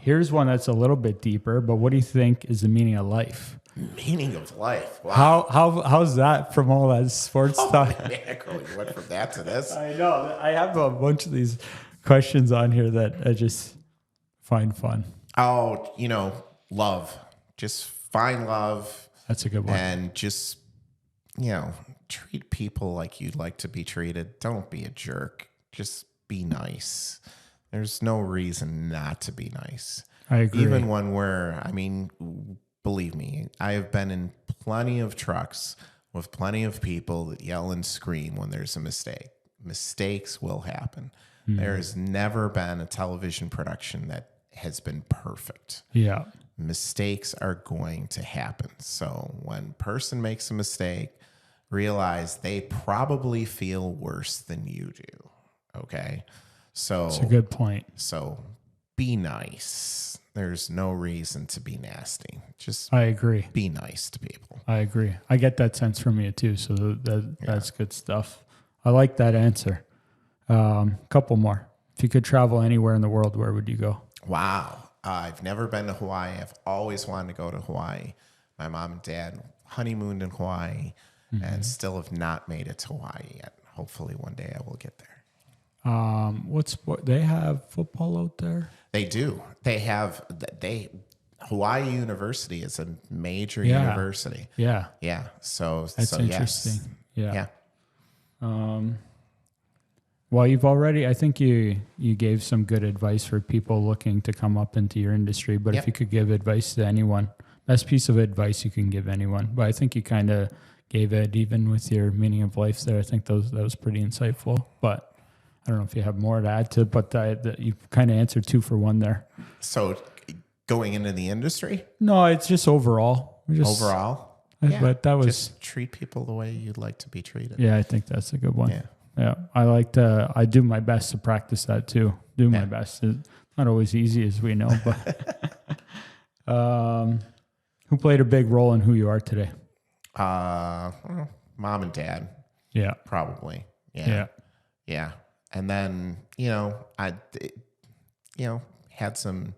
Here's one that's a little bit deeper, but what do you think is the meaning of life? Meaning of life. Wow. How's that from all that sports stuff? Man, you went from that to this. I know. I have a bunch of these questions on here that I just find fun. Oh, love. Just find love. That's a good one. And just, treat people like you'd like to be treated. Don't be a jerk. Just be nice. There's no reason not to be nice. I agree. Even when believe me, I have been in plenty of trucks with plenty of people that yell and scream when there's a mistake. Mistakes will happen. There has never been a television production that has been perfect. Yeah. Mistakes are going to happen. So when a person makes a mistake, realize they probably feel worse than you do. Okay? So That's a good point. So be nice. There's no reason to be nasty. Just I agree. Be nice to people. I agree. I get that sense from you too. So that's good stuff. I like that answer. Couple more. If you could travel anywhere in the world, where would you go? Wow. I've never been to Hawaii. I've always wanted to go to Hawaii. My mom and dad honeymooned in Hawaii and still have not made it to Hawaii yet. Hopefully one day I will get there. What they have football out there? They do. Hawaii University is a major university. Yeah. Yeah. So That's interesting. Yes. Yeah. Well, I think you gave some good advice for people looking to come up into your industry, but if you could give advice to anyone, best piece of advice you can give anyone, but I think you kind of gave it even with your meaning of life there. I think that was pretty insightful, but I don't know if you have more to add to, but you kind of answered 2 for 1 there. So going into the industry? No, it's just overall. Overall? But that was... Just treat people the way you'd like to be treated. Yeah, I think that's a good one. Yeah. I do my best to practice that too. My best. It's not always easy, as we know, but who played a big role in who you are today? Mom and dad. Yeah. Probably. Yeah. And then, I had some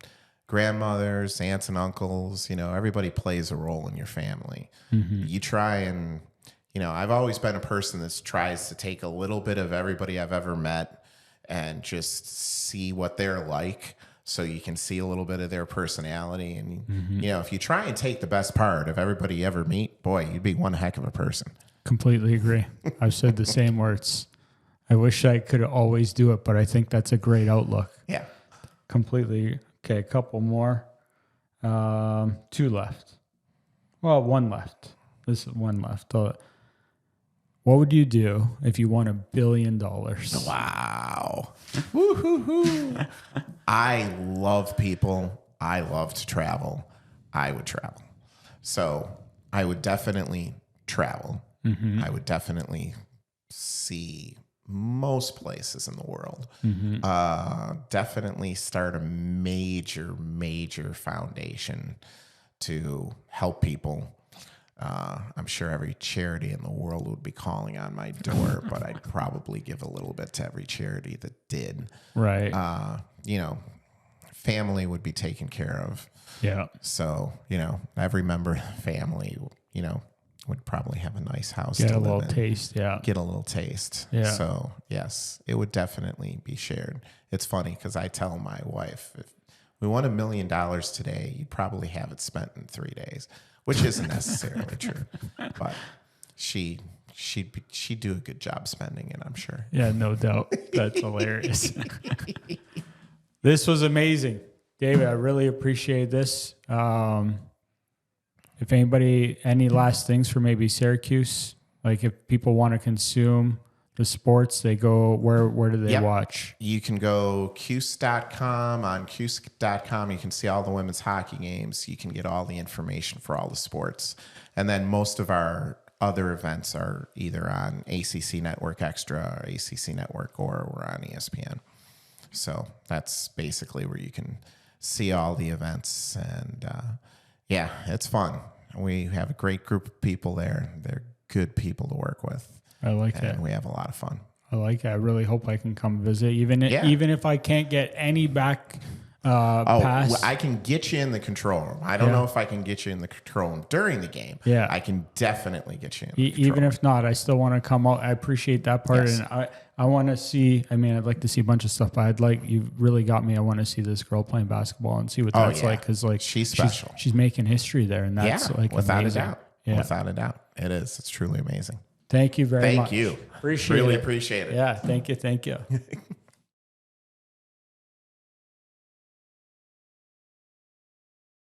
grandmothers, aunts and uncles, everybody plays a role in your family. You try and, I've always been a person that tries to take a little bit of everybody I've ever met and just see what they're like so you can see a little bit of their personality. And, if you try and take the best part of everybody you ever meet, boy, you'd be one heck of a person. Completely agree. I've said the same words. I wish I could always do it, but I think that's a great outlook. Yeah. Completely. Okay, a couple more. 2 left. Well, 1 left. This is 1 left. What would you do if you won $1 billion? Wow. Woo-hoo-hoo. I love people. I love to travel. I would travel. So I would definitely travel. I would definitely see most places in the world. Definitely start a major foundation to help people. I'm sure every charity in the world would be calling on my door, but I'd probably give a little bit to every charity that did. Right. Family would be taken care of. Yeah. So, every member of the family, would probably have a nice house. Get to a live little in. taste. Yeah. Get a little taste. Yeah. So, yes, it would definitely be shared. It's funny because I tell my wife, if we won $1 million today, you'd probably have it spent in 3 days, which isn't necessarily true, but she'd do a good job spending it, I'm sure. Yeah, no doubt. That's hilarious. This was amazing. David, I really appreciate this. If any last things for maybe Syracuse, like if people want to consume the sports, they go, where do they watch? You can go Cuse.com. On Cuse.com, you can see all the women's hockey games. You can get all the information for all the sports. And then most of our other events are either on ACC Network Extra or ACC Network, or we're on ESPN. So that's basically where you can see all the events. And it's fun. We have a great group of people there. They're good people to work with. I like that. And we have a lot of fun. I like it. I really hope I can come visit, even if I can't get any back pass. I can get you in the control room. I don't know if I can get you in the control room during the game. Yeah. I can definitely get you in the control even room. if not, I still want to come out. I appreciate that part. Yes. And I want to see, I'd like to see a bunch of stuff, but you really got me. I want to see this girl playing basketball and see what that's like. Cause she's special. She's making history there, and that's without amazing. a doubt. Yeah. Without a doubt. It is. It's truly amazing. Thank you very much. Thank you. Appreciate it. Really appreciate it. Yeah. Thank you.